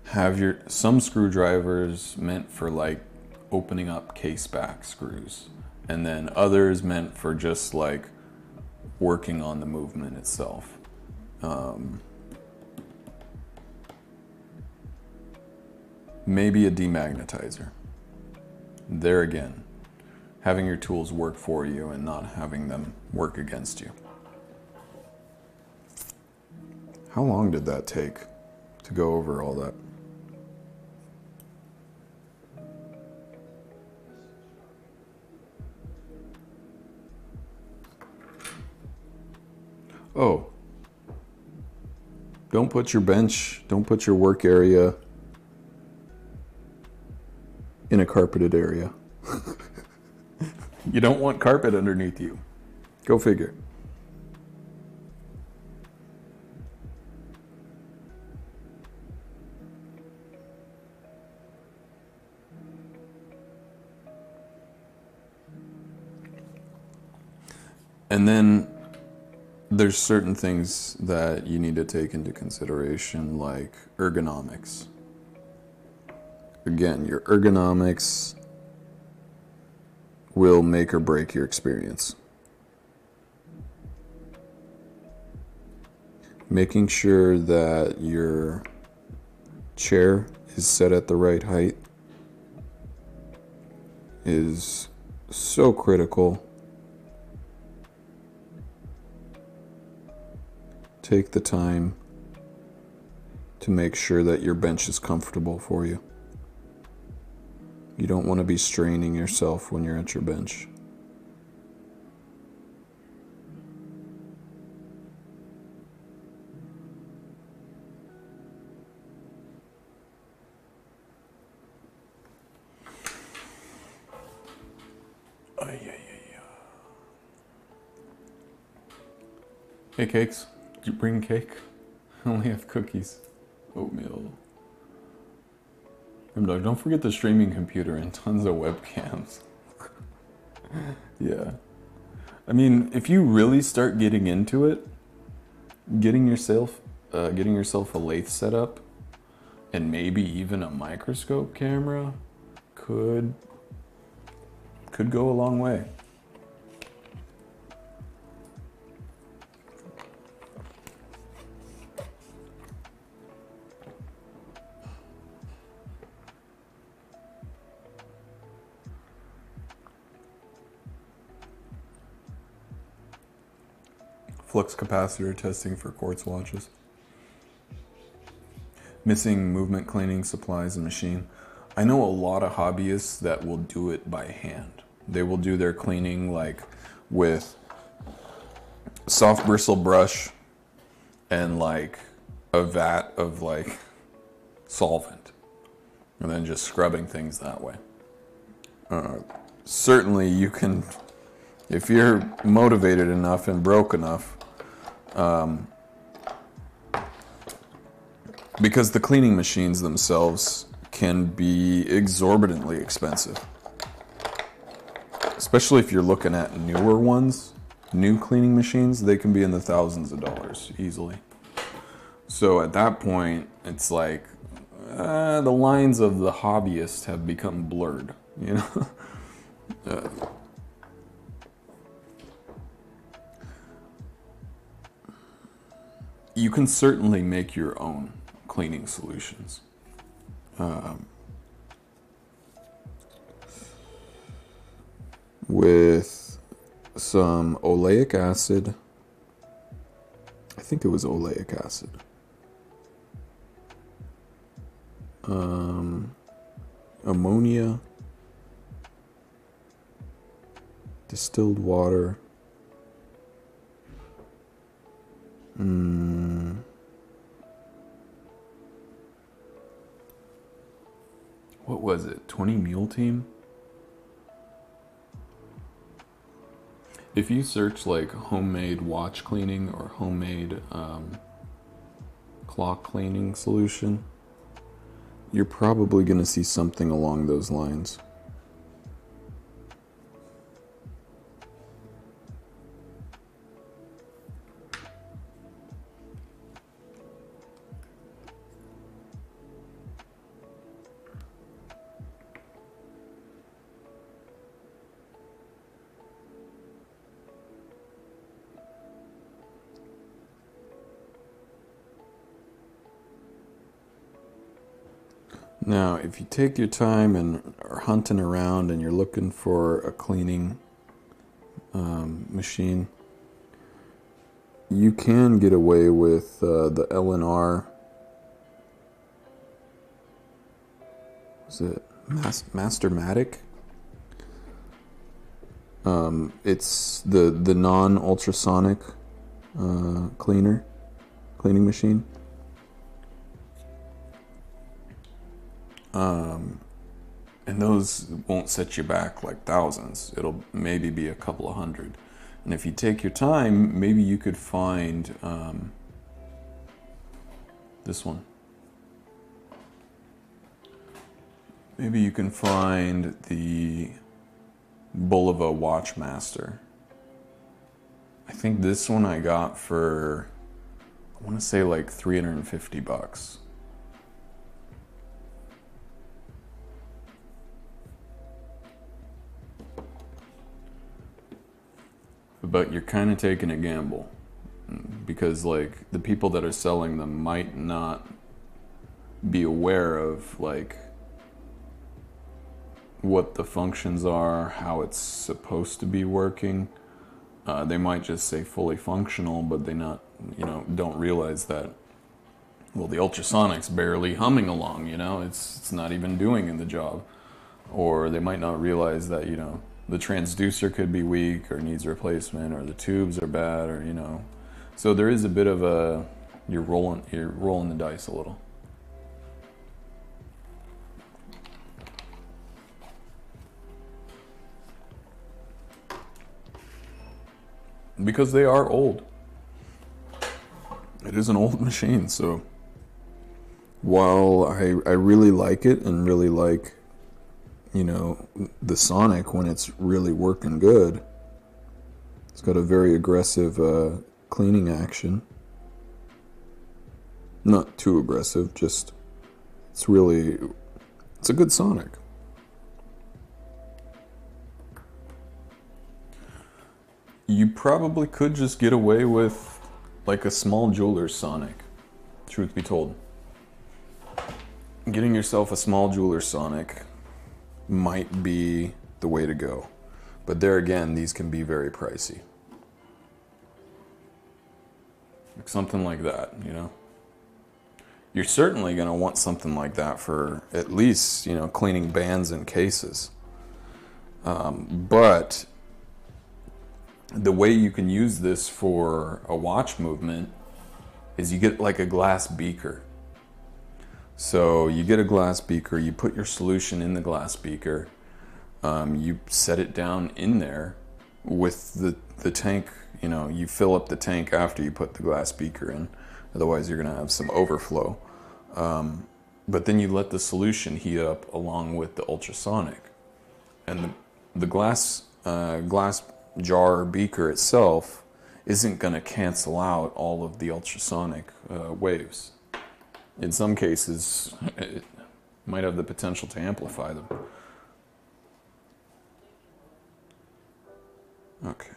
have some screwdrivers meant for like opening up case back screws, and then others meant for just like working on the movement itself. Maybe a demagnetizer. There again, having your tools work for you and not having them work against you. How long did that take to go over all that? Oh, don't put your work area in a carpeted area. You don't want carpet underneath you. Go figure. And then there's certain things that you need to take into consideration, like ergonomics. Again, your ergonomics will make or break your experience. Making sure that your chair is set at the right height is so critical. Take the time to make sure that your bench is comfortable for you. You don't want to be straining yourself when you're at your bench. Hey, cakes. Did you bring cake? I only have cookies. Oatmeal. Dog, don't forget the streaming computer and tons of webcams. Yeah. I mean, if you really start getting into it, getting yourself a lathe set up and maybe even a microscope camera could go a long way. Flux capacitor testing for quartz watches. Missing movement cleaning supplies and machine. I know a lot of hobbyists that will do it by hand. They will do their cleaning like with soft bristle brush and like a vat of like solvent, and then just scrubbing things that way. Certainly you can, if you're motivated enough and broke enough, because the cleaning machines themselves can be exorbitantly expensive. Especially if you're looking at newer ones, new cleaning machines, they can be in the thousands of dollars easily. So at that point, it's like the lines of the hobbyist have become blurred, you know? You can certainly make your own cleaning solutions. With some oleic acid. I think it was oleic acid. Ammonia, distilled water, What was it? 20 Mule Team? If you search like homemade watch cleaning or homemade clock cleaning solution, you're probably going to see something along those lines. Now, if you take your time and are hunting around and you're looking for a cleaning machine, you can get away with the L&R. Is it Mastermatic? It's the non-ultrasonic cleaning machine. And those won't set you back like thousands. It'll maybe be a couple of hundred. And if you take your time, maybe you could find this one. Maybe you can find the Bulova Watchmaster. I think this one I got for, I want to say like $350. But you're kind of taking a gamble because like the people that are selling them might not be aware of like what the functions are, how it's supposed to be working. They might just say fully functional, but they don't realize that, well, the ultrasonic's barely humming along, it's not even doing the job. Or they might not realize that, the transducer could be weak or needs replacement, or the tubes are bad, or so there is a bit of you're rolling the dice a little. Because they are old. It is an old machine, so while I really like it and really like the Sonic when it's really working good, it's got a very aggressive cleaning action. Not too aggressive, just it's a good Sonic. You probably could just get away with like a small jeweler's Sonic, truth be told. Getting yourself a small jeweler's Sonic might be the way to go. But there again, these can be very pricey. Like something like that, You're certainly going to want something like that for at least, cleaning bands and cases. But the way you can use this for a watch movement is you get like a glass beaker. So you get a glass beaker, you put your solution in the glass beaker, you set it down in there with the tank, you fill up the tank after you put the glass beaker in, otherwise you're going to have some overflow. But then you let the solution heat up along with the ultrasonic. And the glass jar or beaker itself isn't going to cancel out all of the ultrasonic waves. In some cases, it might have the potential to amplify them. Okay.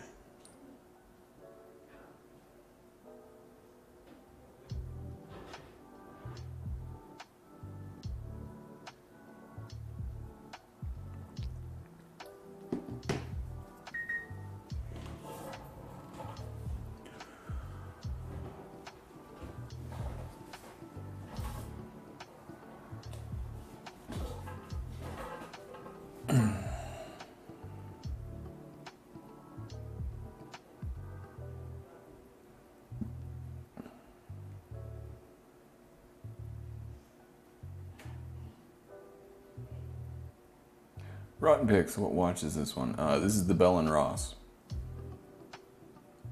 Rotten Picks, what watch is this one? This is the Bell & Ross.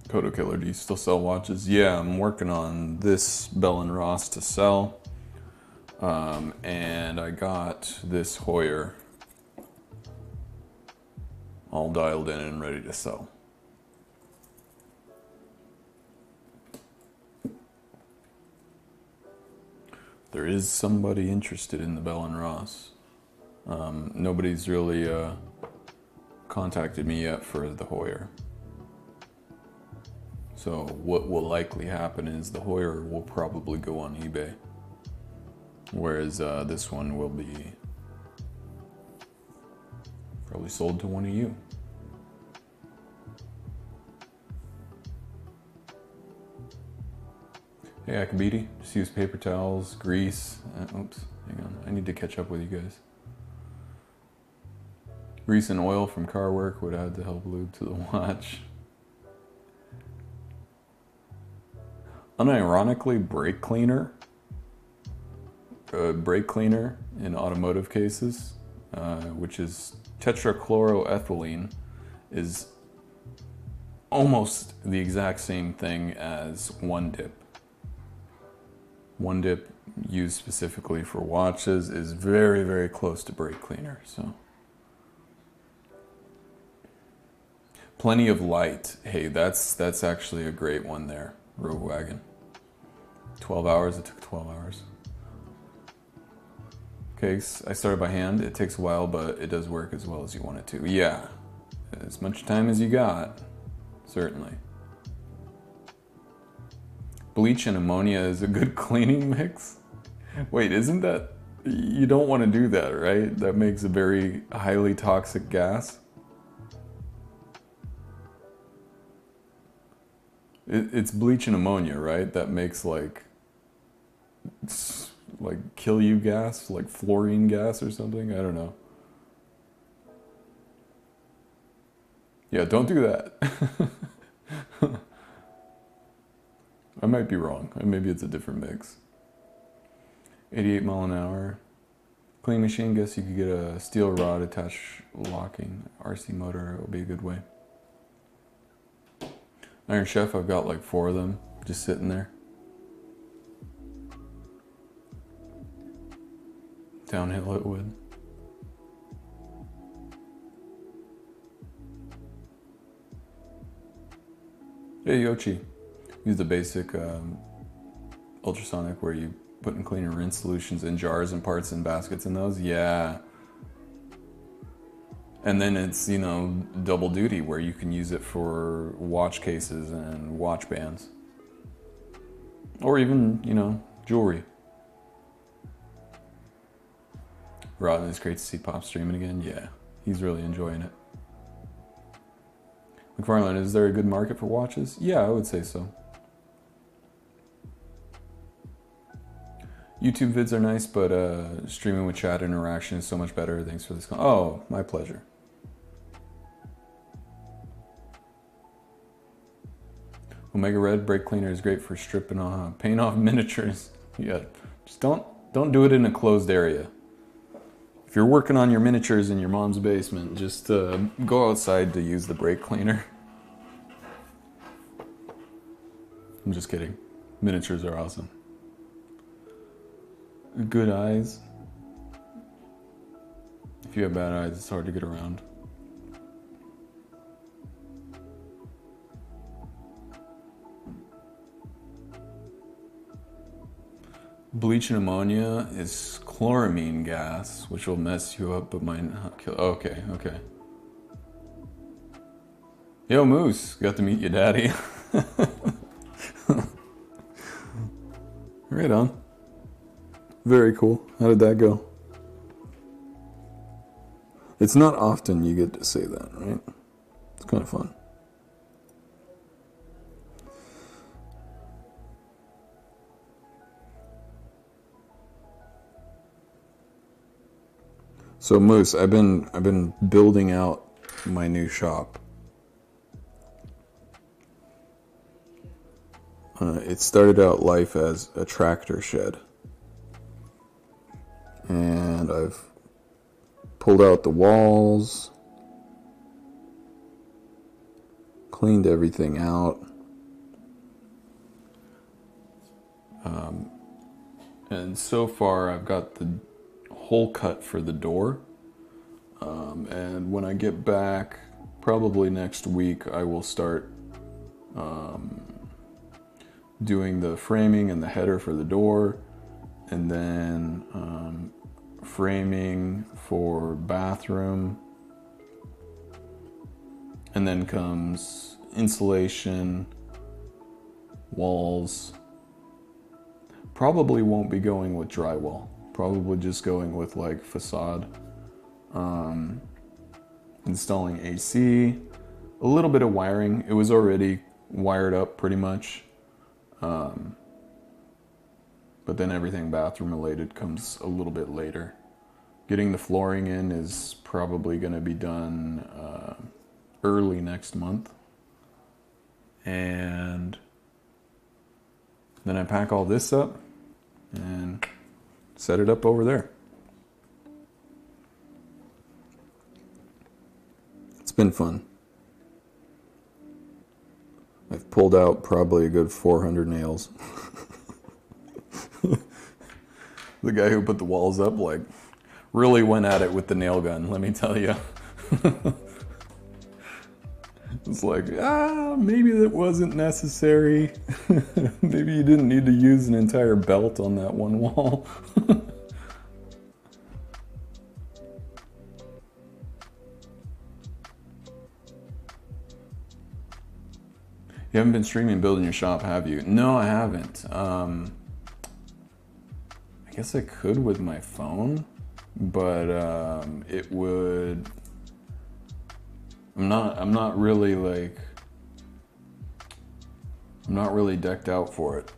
Kodo Killer, do you still sell watches? Yeah, I'm working on this Bell & Ross to sell. And I got this Heuer all dialed in and ready to sell. There is somebody interested in the Bell & Ross. Nobody's really contacted me yet for the Heuer. So what will likely happen is the Heuer will probably go on eBay, whereas this one will be probably sold to one of you. Hey Akabiti, just use paper towels, grease. Oops, hang on, I need to catch up with you guys. Grease and oil from car work would add to help lube to the watch. Unironically, brake cleaner in automotive cases, which is tetrachloroethylene, is almost the exact same thing as One Dip. One Dip, used specifically for watches, is very, very close to brake cleaner. So, Plenty of Light. Hey, that's actually a great one there. Rogue Wagon. 12 hours. It took 12 hours. Okay, I started by hand. It takes a while, but it does work as well as you want it to. Yeah, as much time as you got, certainly. Bleach and ammonia is a good cleaning mix. Wait, isn't that... You don't want to do that, right? That makes a very highly toxic gas. It's bleach and ammonia, right? That makes like kill you gas, like fluorine gas or something. I don't know. Yeah, don't do that. I might be wrong. Maybe it's a different mix. 88 mile an hour. Clean machine, guess you could get a steel rod attached locking. RC motor, it would be a good way. Iron Chef, I've got like 4 of them just sitting there. Downhill it would. Hey Yochi, use the basic ultrasonic where you put in clean and rinse solutions in jars and parts and baskets in those. Yeah. And then it's, you know, double duty where you can use it for watch cases and watch bands. Or even, you know, jewelry. Rodden, it's great to see Pop streaming again. Yeah, he's really enjoying it. McFarlane, is there a good market for watches? Yeah, I would say so. YouTube vids are nice, but streaming with chat interaction is so much better. Thanks for this. Oh, my pleasure. Omega Red brake cleaner is great for stripping off, paint off miniatures. Yeah, just don't do it in a closed area. If you're working on your miniatures in your mom's basement, just go outside to use the brake cleaner. I'm just kidding. Miniatures are awesome. Good eyes. If you have bad eyes, it's hard to get around. Bleach and ammonia is chloramine gas, which will mess you up, but might not kill. Okay. Yo, Moose, got to meet your daddy. Right on. Very cool. How did that go? It's not often you get to say that, right? It's kind of fun. So Moose, I've been building out my new shop. It started out life as a tractor shed, and I've pulled out the walls, cleaned everything out. And so far I've got the hole cut for the door. And when I get back, probably next week, I will start doing the framing and the header for the door, and then framing for bathroom, and then comes insulation, walls. Probably won't be going with drywall, probably just going with like facade. Installing AC, a little bit of wiring. It was already wired up pretty much. But then everything bathroom related comes a little bit later. Getting the flooring in is probably going to be done early next month. And then I pack all this up and set it up over there. It's been fun. I've pulled out probably a good 400 nails. The guy who put the walls up, like, really went at it with the nail gun, let me tell you. It's like, maybe that wasn't necessary. Maybe you didn't need to use an entire belt on that one wall. You haven't been streaming building your shop, have you? No, I haven't. I guess I could with my phone, but it would. I'm not really decked out for it.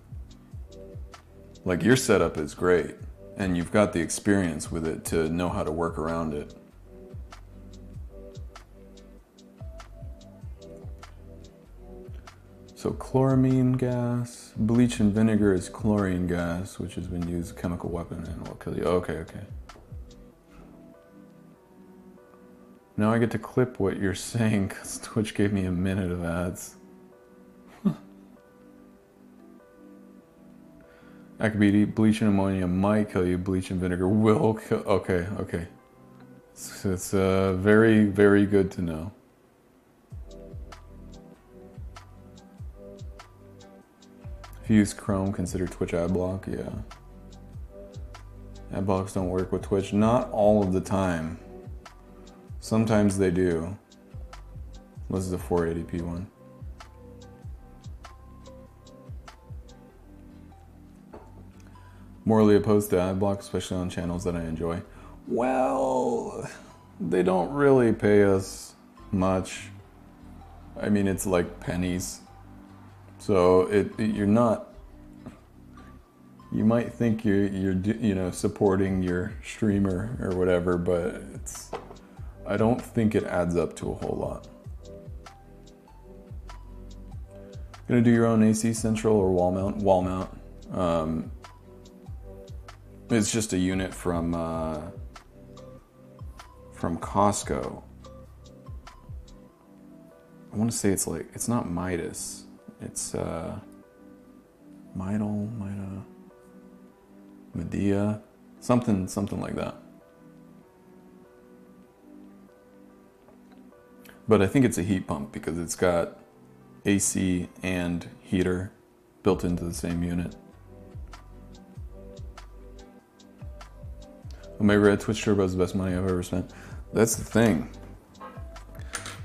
Like, your setup is great, and you've got the experience with it to know how to work around it. So chloramine gas, bleach and vinegar is chlorine gas, which has been used as a chemical weapon and will kill you. Okay. Now I get to clip what you're saying because Twitch gave me a minute of ads. Akabidi, bleach and ammonia might kill you. Bleach and vinegar will kill. Okay. So it's very, very good to know. If you use Chrome, consider Twitch Adblock. Yeah. Adblocks don't work with Twitch. Not all of the time. Sometimes they do. This is a 480p one. Morally opposed to Adblock, especially on channels that I enjoy. Well, they don't really pay us much. I mean, it's like pennies. So you're not. You might think you're supporting your streamer or whatever, but I don't think it adds up to a whole lot. Gonna do your own AC central or wall mount? Wall mount. It's just a unit from Costco. I want to say it's not Midas. It's Medea, something like that. But I think it's a heat pump because it's got AC and heater built into the same unit. Omega Red Twitch Turbo is the best money I've ever spent. That's the thing.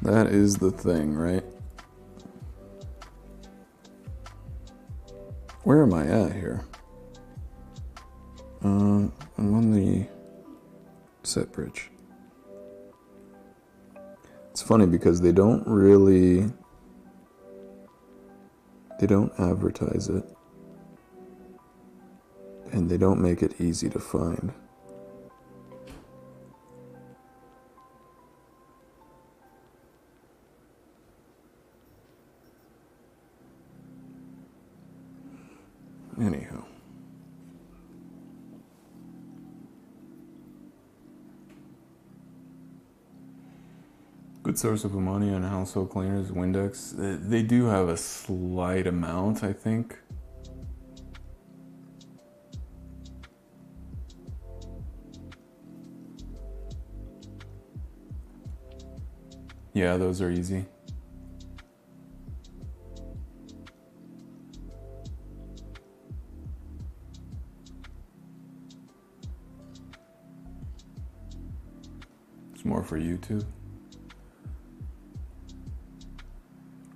That is the thing, right? Where am I at here? I'm on the set bridge. It's funny because they don't advertise it, and they don't make it easy to find. Anyhow. Good source of ammonia in household cleaners, Windex. They do have a slight amount, I think. Yeah, those are easy. It's more for YouTube.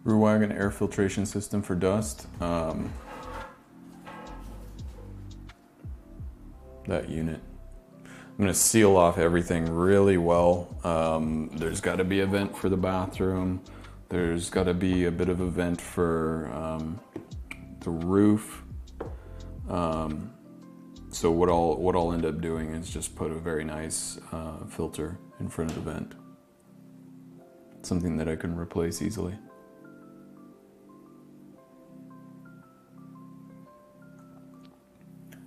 Ruwagen air filtration system for dust. That unit. I'm going to seal off everything really well. There's got to be a vent for the bathroom. There's got to be a bit of a vent for the roof. So what I'll end up doing is just put a very nice filter in front of the vent. Something that I can replace easily.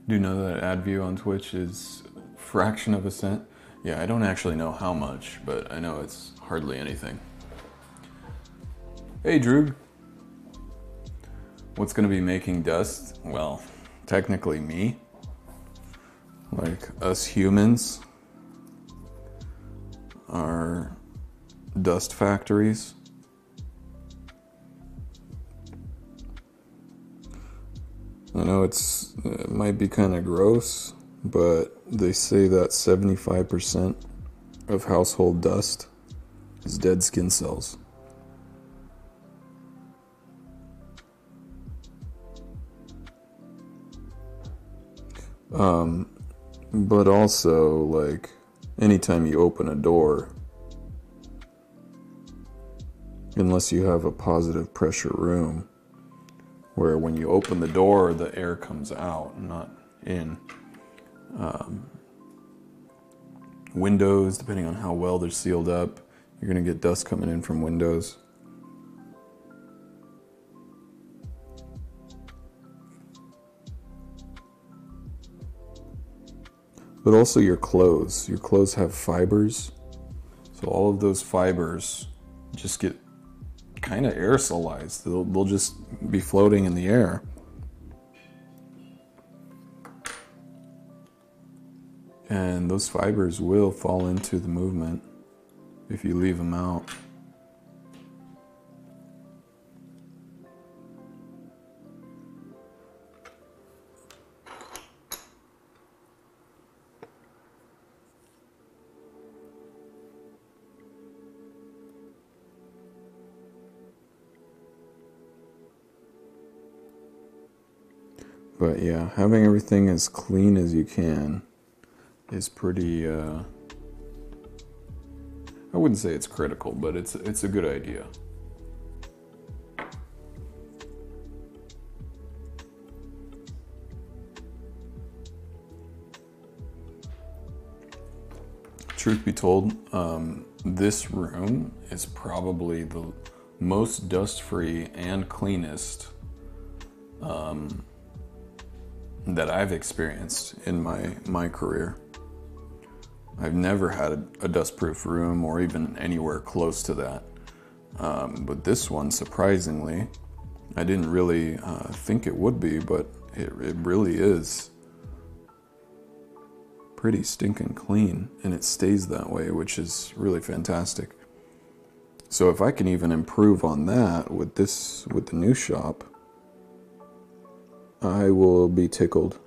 Do you know that ad view on Twitch is a fraction of a cent? Yeah, I don't actually know how much, but I know it's hardly anything. Hey, Droog. What's going to be making dust? Well, technically me. Like, us humans are dust factories. I know it might be kind of gross, but they say that 75% of household dust is dead skin cells. But also, like, anytime you open a door, unless you have a positive pressure room, where when you open the door, the air comes out, not in. Windows, depending on how well they're sealed up, you're going to get dust coming in from windows. But also your clothes. Your clothes have fibers. So all of those fibers just get kind of aerosolized. They'll just be floating in the air. And those fibers will fall into the movement if you leave them out. But yeah, having everything as clean as you can is pretty, I wouldn't say it's critical, but it's a good idea. Truth be told, this room is probably the most dust-free and cleanest that I've experienced in my career. I've never had a dust-proof room or even anywhere close to that. But this one, surprisingly, I didn't really think it would be, but it really is pretty stinking clean, and it stays that way, which is really fantastic. So if I can even improve on that with the new shop, I will be tickled.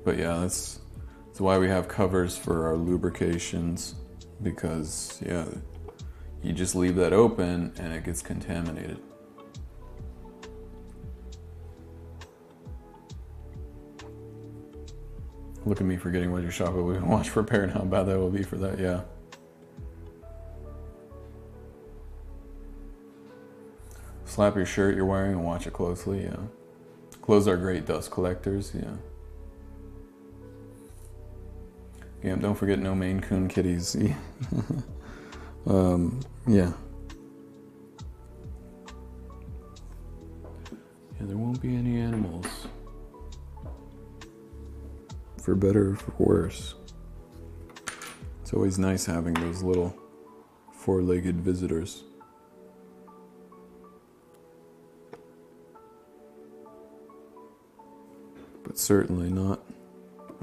But yeah, that's why we have covers for our lubrications, because yeah, you just leave that open and it gets contaminated. Look at me forgetting what your shop will be. Watch repair and how bad that will be for that, yeah. Slap your shirt you're wearing and watch it closely, yeah. Clothes are great dust collectors, yeah. Yeah, don't forget no Maine Coon kitties. Yeah. Yeah, there won't be any animals. for better or for worse. It's always nice having those little four-legged visitors. But certainly not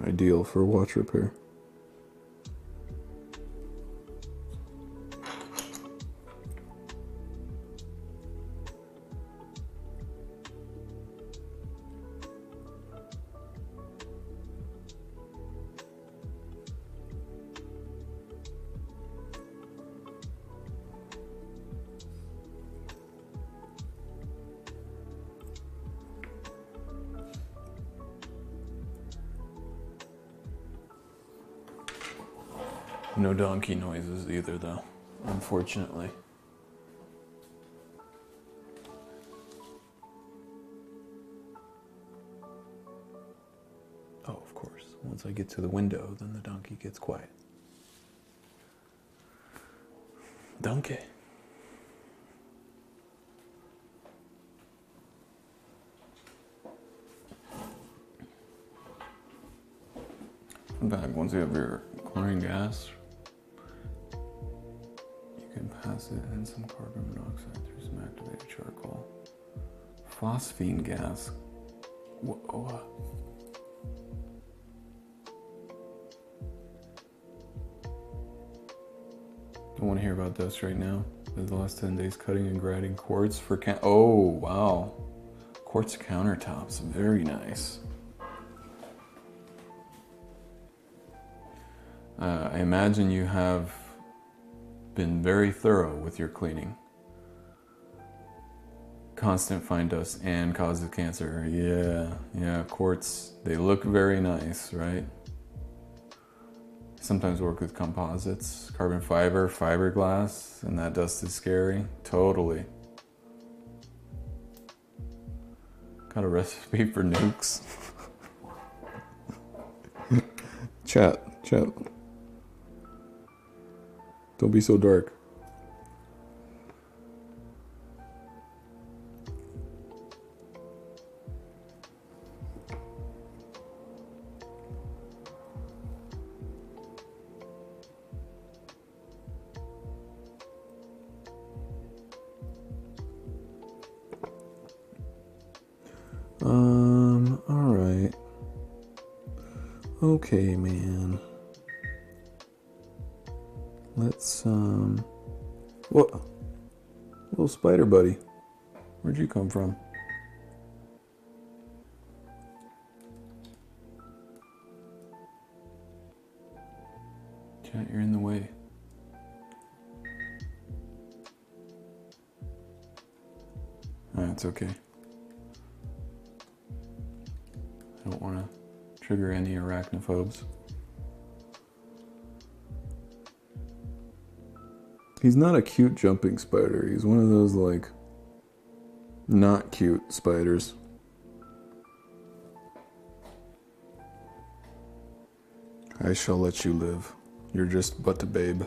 ideal for watch repair. No donkey noises either, though, unfortunately. Oh, of course. Once I get to the window, then the donkey gets quiet. Donkey. In fact, once you have your chlorine gas, you can pass it in some carbon monoxide through some activated charcoal. Phosphine gas. Whoa. Don't want to hear about this right now. The last 10 days cutting and grinding quartz for oh, wow. Quartz countertops, very nice. I imagine you have been very thorough with your cleaning. Constant fine dust and causes cancer. Yeah, quartz, they look very nice, right? Sometimes work with composites, carbon fiber, fiberglass, and that dust is scary. Totally. Got a recipe for nukes. Chat. Don't be so dark. All right. Okay, man. Let's, what? Little spider buddy. Where'd you come from? Chat, you're in the way. It's okay. I don't want to trigger any arachnophobes. He's not a cute jumping spider. He's one of those, like, not cute spiders. I shall let you live. You're just but a babe.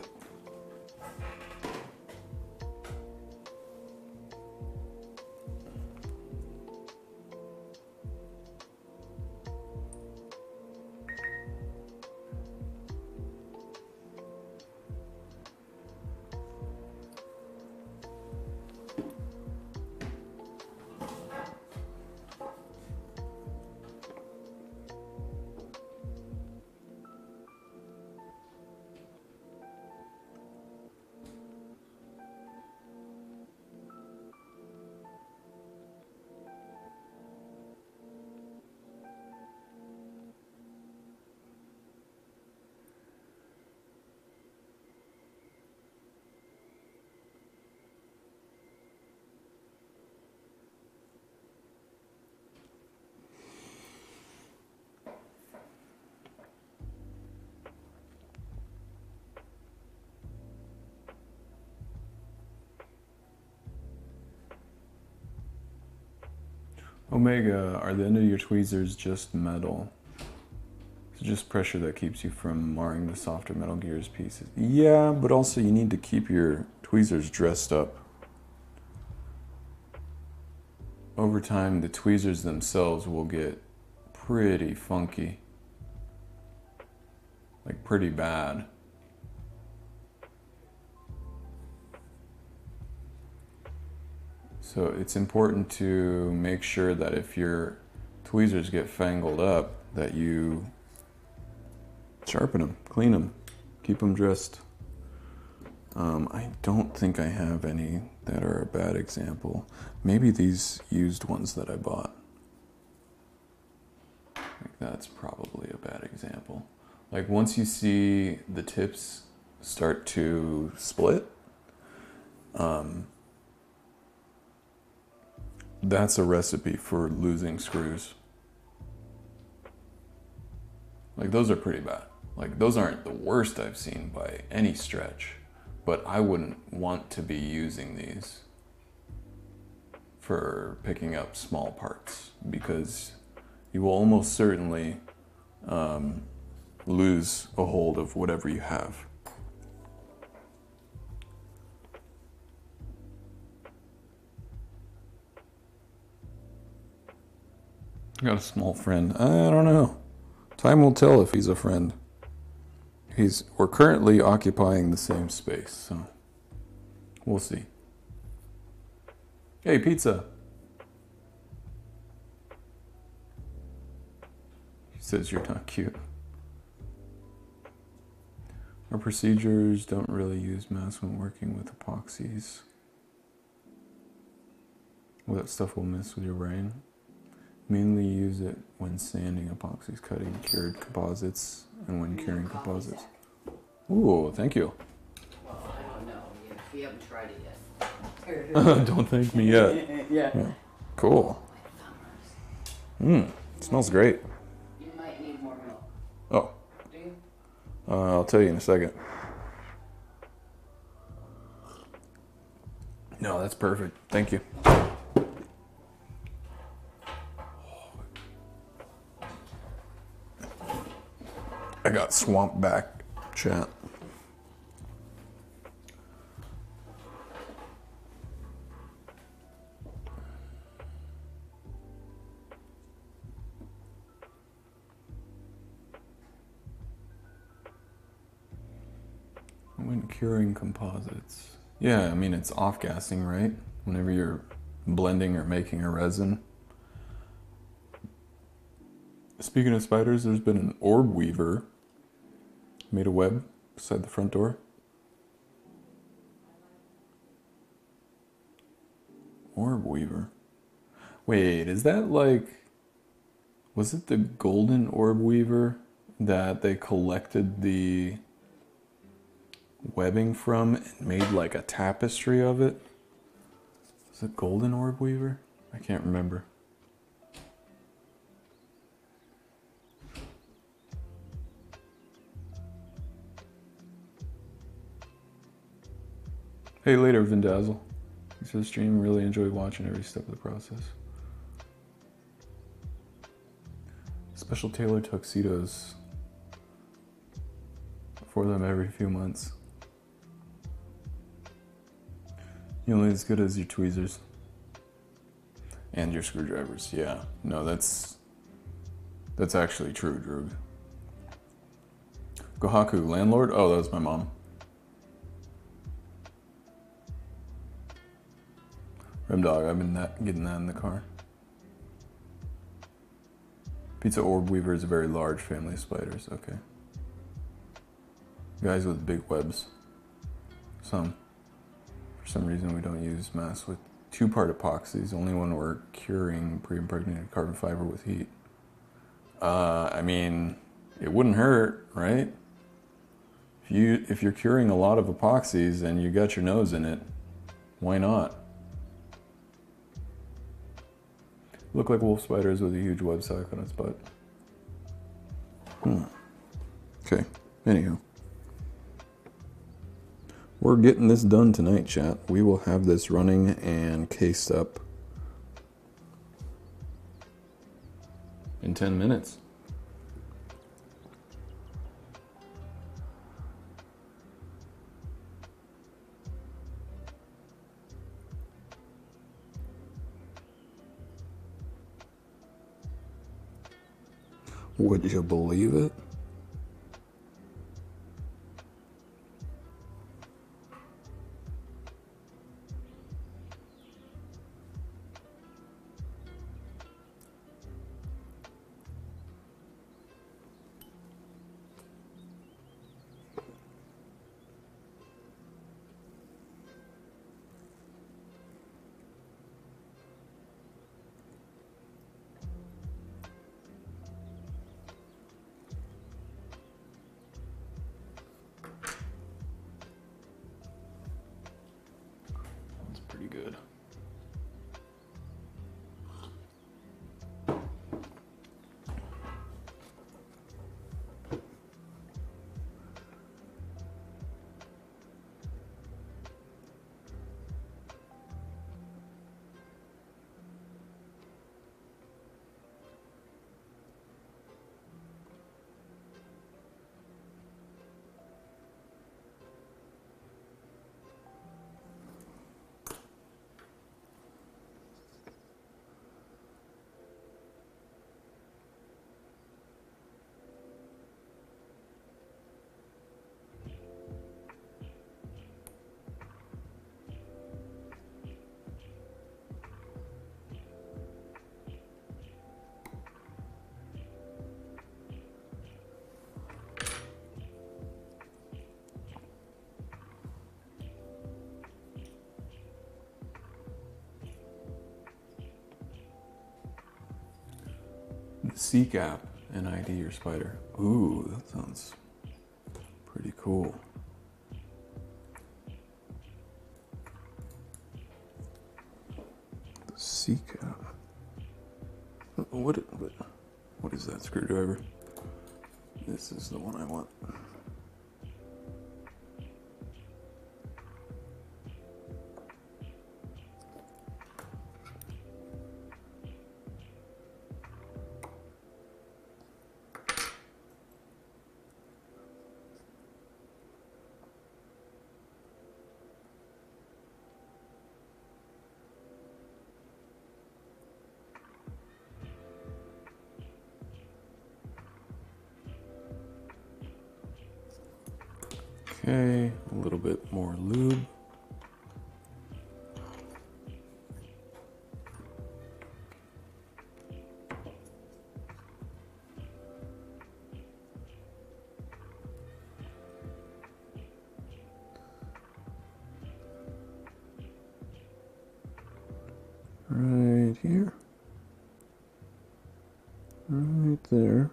Omega, are the end of your tweezers just metal? It's just pressure that keeps you from marring the softer Metal Gear's pieces. Yeah, but also you need to keep your tweezers dressed up. Over time, the tweezers themselves will get pretty funky. like pretty bad. So it's important to make sure that if your tweezers get fangled up, that you sharpen them, clean them, keep them dressed. I don't think I have any that are a bad example. Maybe these used ones that I bought. Like that's probably a bad example. Like once you see the tips start to split, that's a recipe for losing screws. Like those are pretty bad. Like those aren't the worst I've seen by any stretch, but I wouldn't want to be using these for picking up small parts because you will almost certainly lose a hold of whatever you have. I got a small friend. I don't know. Time will tell if he's a friend. We're currently occupying the same space, so we'll see. Hey, pizza. He says you're not cute. Our procedures don't really use masks when working with epoxies. Well, that stuff will mess with your brain. Mainly use it when sanding epoxies, cutting cured composites, and when curing composites. Ooh, thank you. Well, I don't know. If you haven't tried it yet. Don't thank me yet. Yeah. Cool. It smells great. You might need more milk. Oh. Do you? I'll tell you in a second. No, that's perfect. Thank you. I got swamp back, chat. When curing composites. Yeah, I mean, it's off-gassing, right? Whenever you're blending or making a resin. Speaking of spiders, there's been an orb weaver made a web beside the front door. Orb weaver. Wait, is that like... Was it the golden orb weaver that they collected the webbing from and made like a tapestry of it? Is it golden orb weaver? I can't remember. Hey, later, Vindazzle. He says, stream, really enjoy watching every step of the process. Special tailored tuxedos for them every few months. You're only as good as your tweezers. And your screwdrivers, yeah. No, that's actually true, Droog. Gohaku, landlord? Oh, that was my mom. Rim Dog, I've been getting that in the car. Pizza Orb Weaver is a very large family of spiders, okay. Guys with big webs. For some reason we don't use masks with two-part epoxies, only when we're curing pre-impregnated carbon fiber with heat. I mean, it wouldn't hurt, right? If you're curing a lot of epoxies and you got your nose in it, why not? Look like wolf spiders with a huge web sack on its butt. Okay, anywho. We're getting this done tonight, chat. We will have this running and cased up in 10 minutes. Would you believe it? Seek app and ID your spider. Ooh, that sounds pretty cool. The Seek app. What is that screwdriver? This is the one I want. Okay, a little bit more lube. Right here. Right there.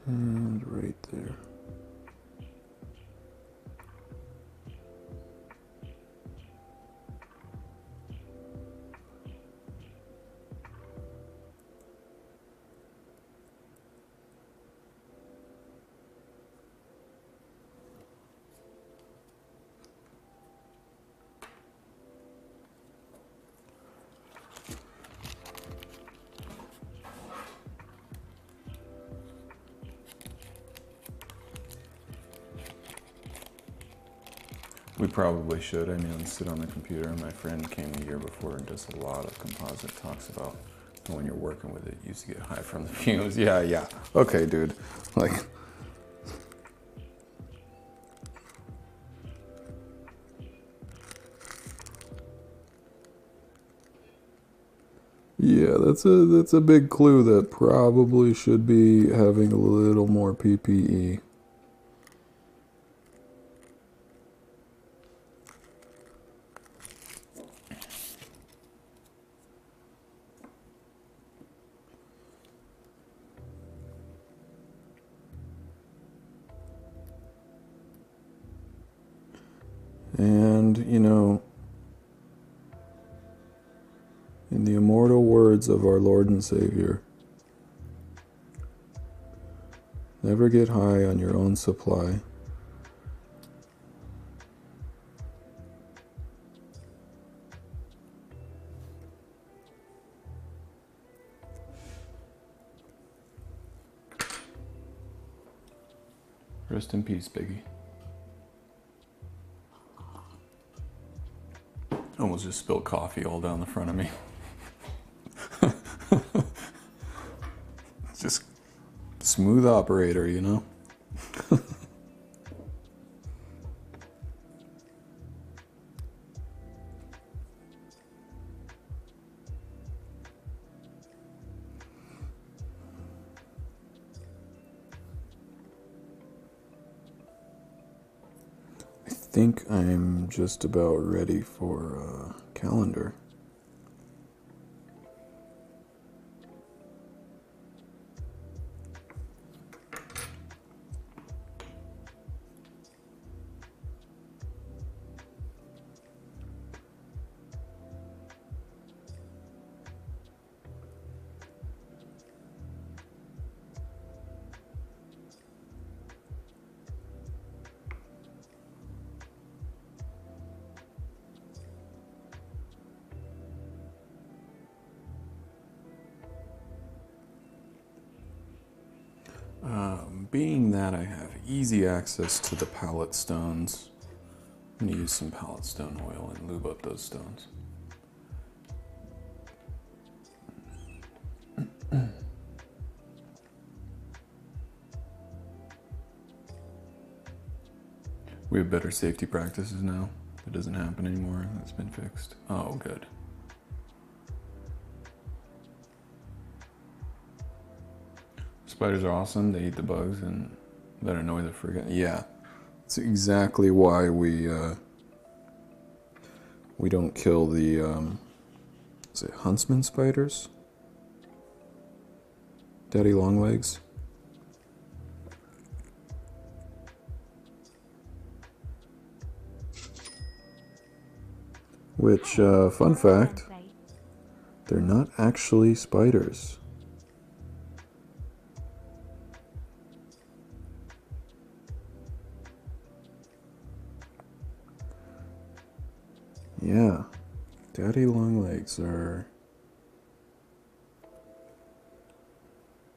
And right there. We probably should. I mean, sit on the computer. My friend came the year before and does a lot of composite, talks about when you're working with it, you used to get high from the fumes. Yeah. Okay, dude. Like, yeah, that's a big clue that probably should be having a little more PPE. And, you know, in the immortal words of our Lord and Savior, never get high on your own supply. Rest in peace, Biggie. Almost just spilled coffee all down the front of me. Just smooth operator, you know? I think I'm just about ready for a calendar. Being that I have easy access to the palette stones, I'm going to use some palette stone oil and lube up those stones. We have better safety practices now. It doesn't happen anymore. That's been fixed. Oh, good. Spiders are awesome. They eat the bugs and that annoy the friggin'. Yeah. It's exactly why we don't kill the is it huntsman spiders? Daddy longlegs. Which, fun fact, they're not actually spiders. Yeah, daddy longlegs are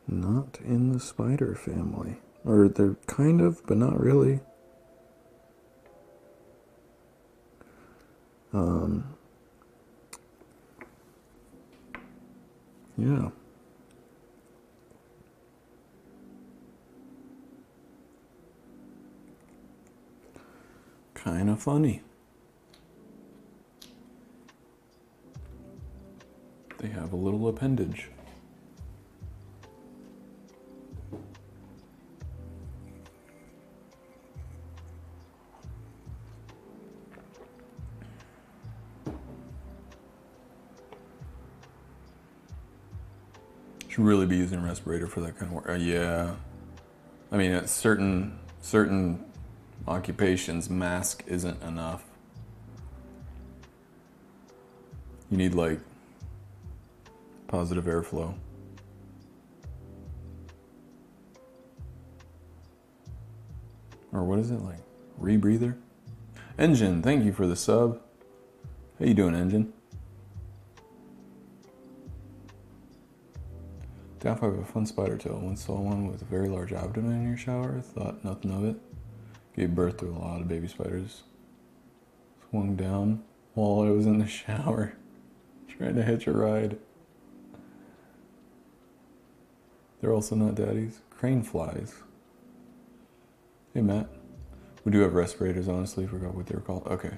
not in the spider family. Or they're kind of, but not really. Yeah. Kind of funny. They have a little appendage. Should really be using a respirator for that kind of work. Yeah. I mean, at certain occupations, mask isn't enough. You need like positive airflow. Or what is it like? Rebreather? Engine, thank you for the sub. How you doing, Engine? Down 5 have a fun spider tail. Once saw one with a very large abdomen in your shower. Thought nothing of it. Gave birth to a lot of baby spiders. Swung down while I was in the shower. Trying to hitch a ride. They're also not daddies. Crane flies. Hey, Matt. We do have respirators, honestly. Forgot what they were called. Okay.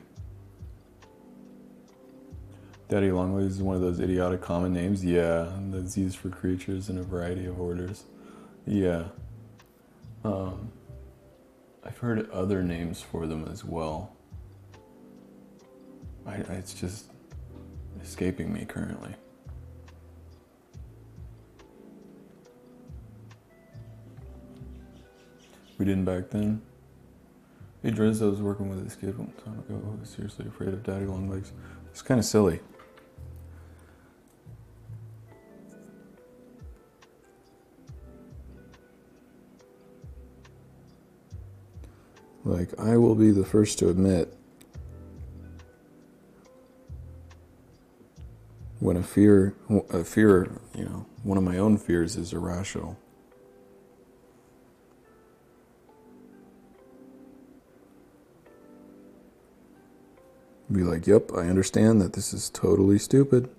Daddy longlegs is one of those idiotic common names. Yeah, that's used for creatures in a variety of orders. Yeah. I've heard other names for them as well. It's just escaping me currently. We didn't back then. Hey Driz, I was working with this kid one time ago who was seriously afraid of daddy longlegs. It's kind of silly. Like, I will be the first to admit when a fear, you know, one of my own fears is irrational. Be like, yep, I understand that this is totally stupid,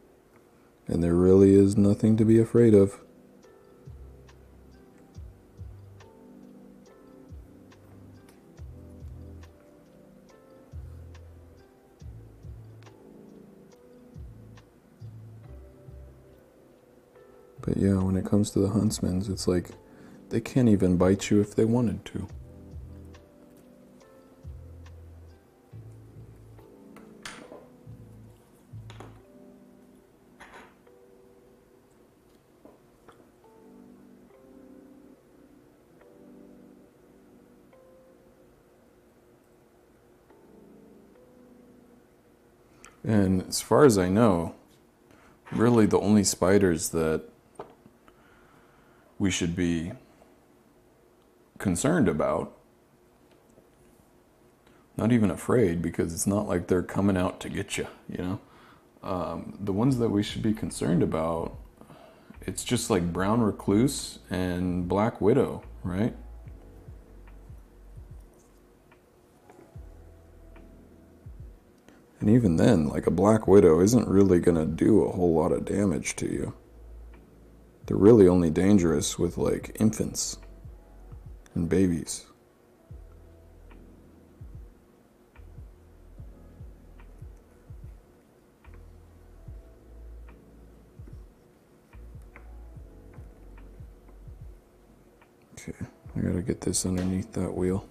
and there really is nothing to be afraid of. But yeah, when it comes to the huntsmans, it's like they can't even bite you if they wanted to. And as far as I know, really the only spiders that we should be concerned about, not even afraid, because it's not like they're coming out to get you, you know? The ones that we should be concerned about, it's just like brown recluse and black widow, right? And even then, like a black widow isn't really gonna do a whole lot of damage to you. They're really only dangerous with like infants and babies. Okay, I gotta get this underneath that wheel.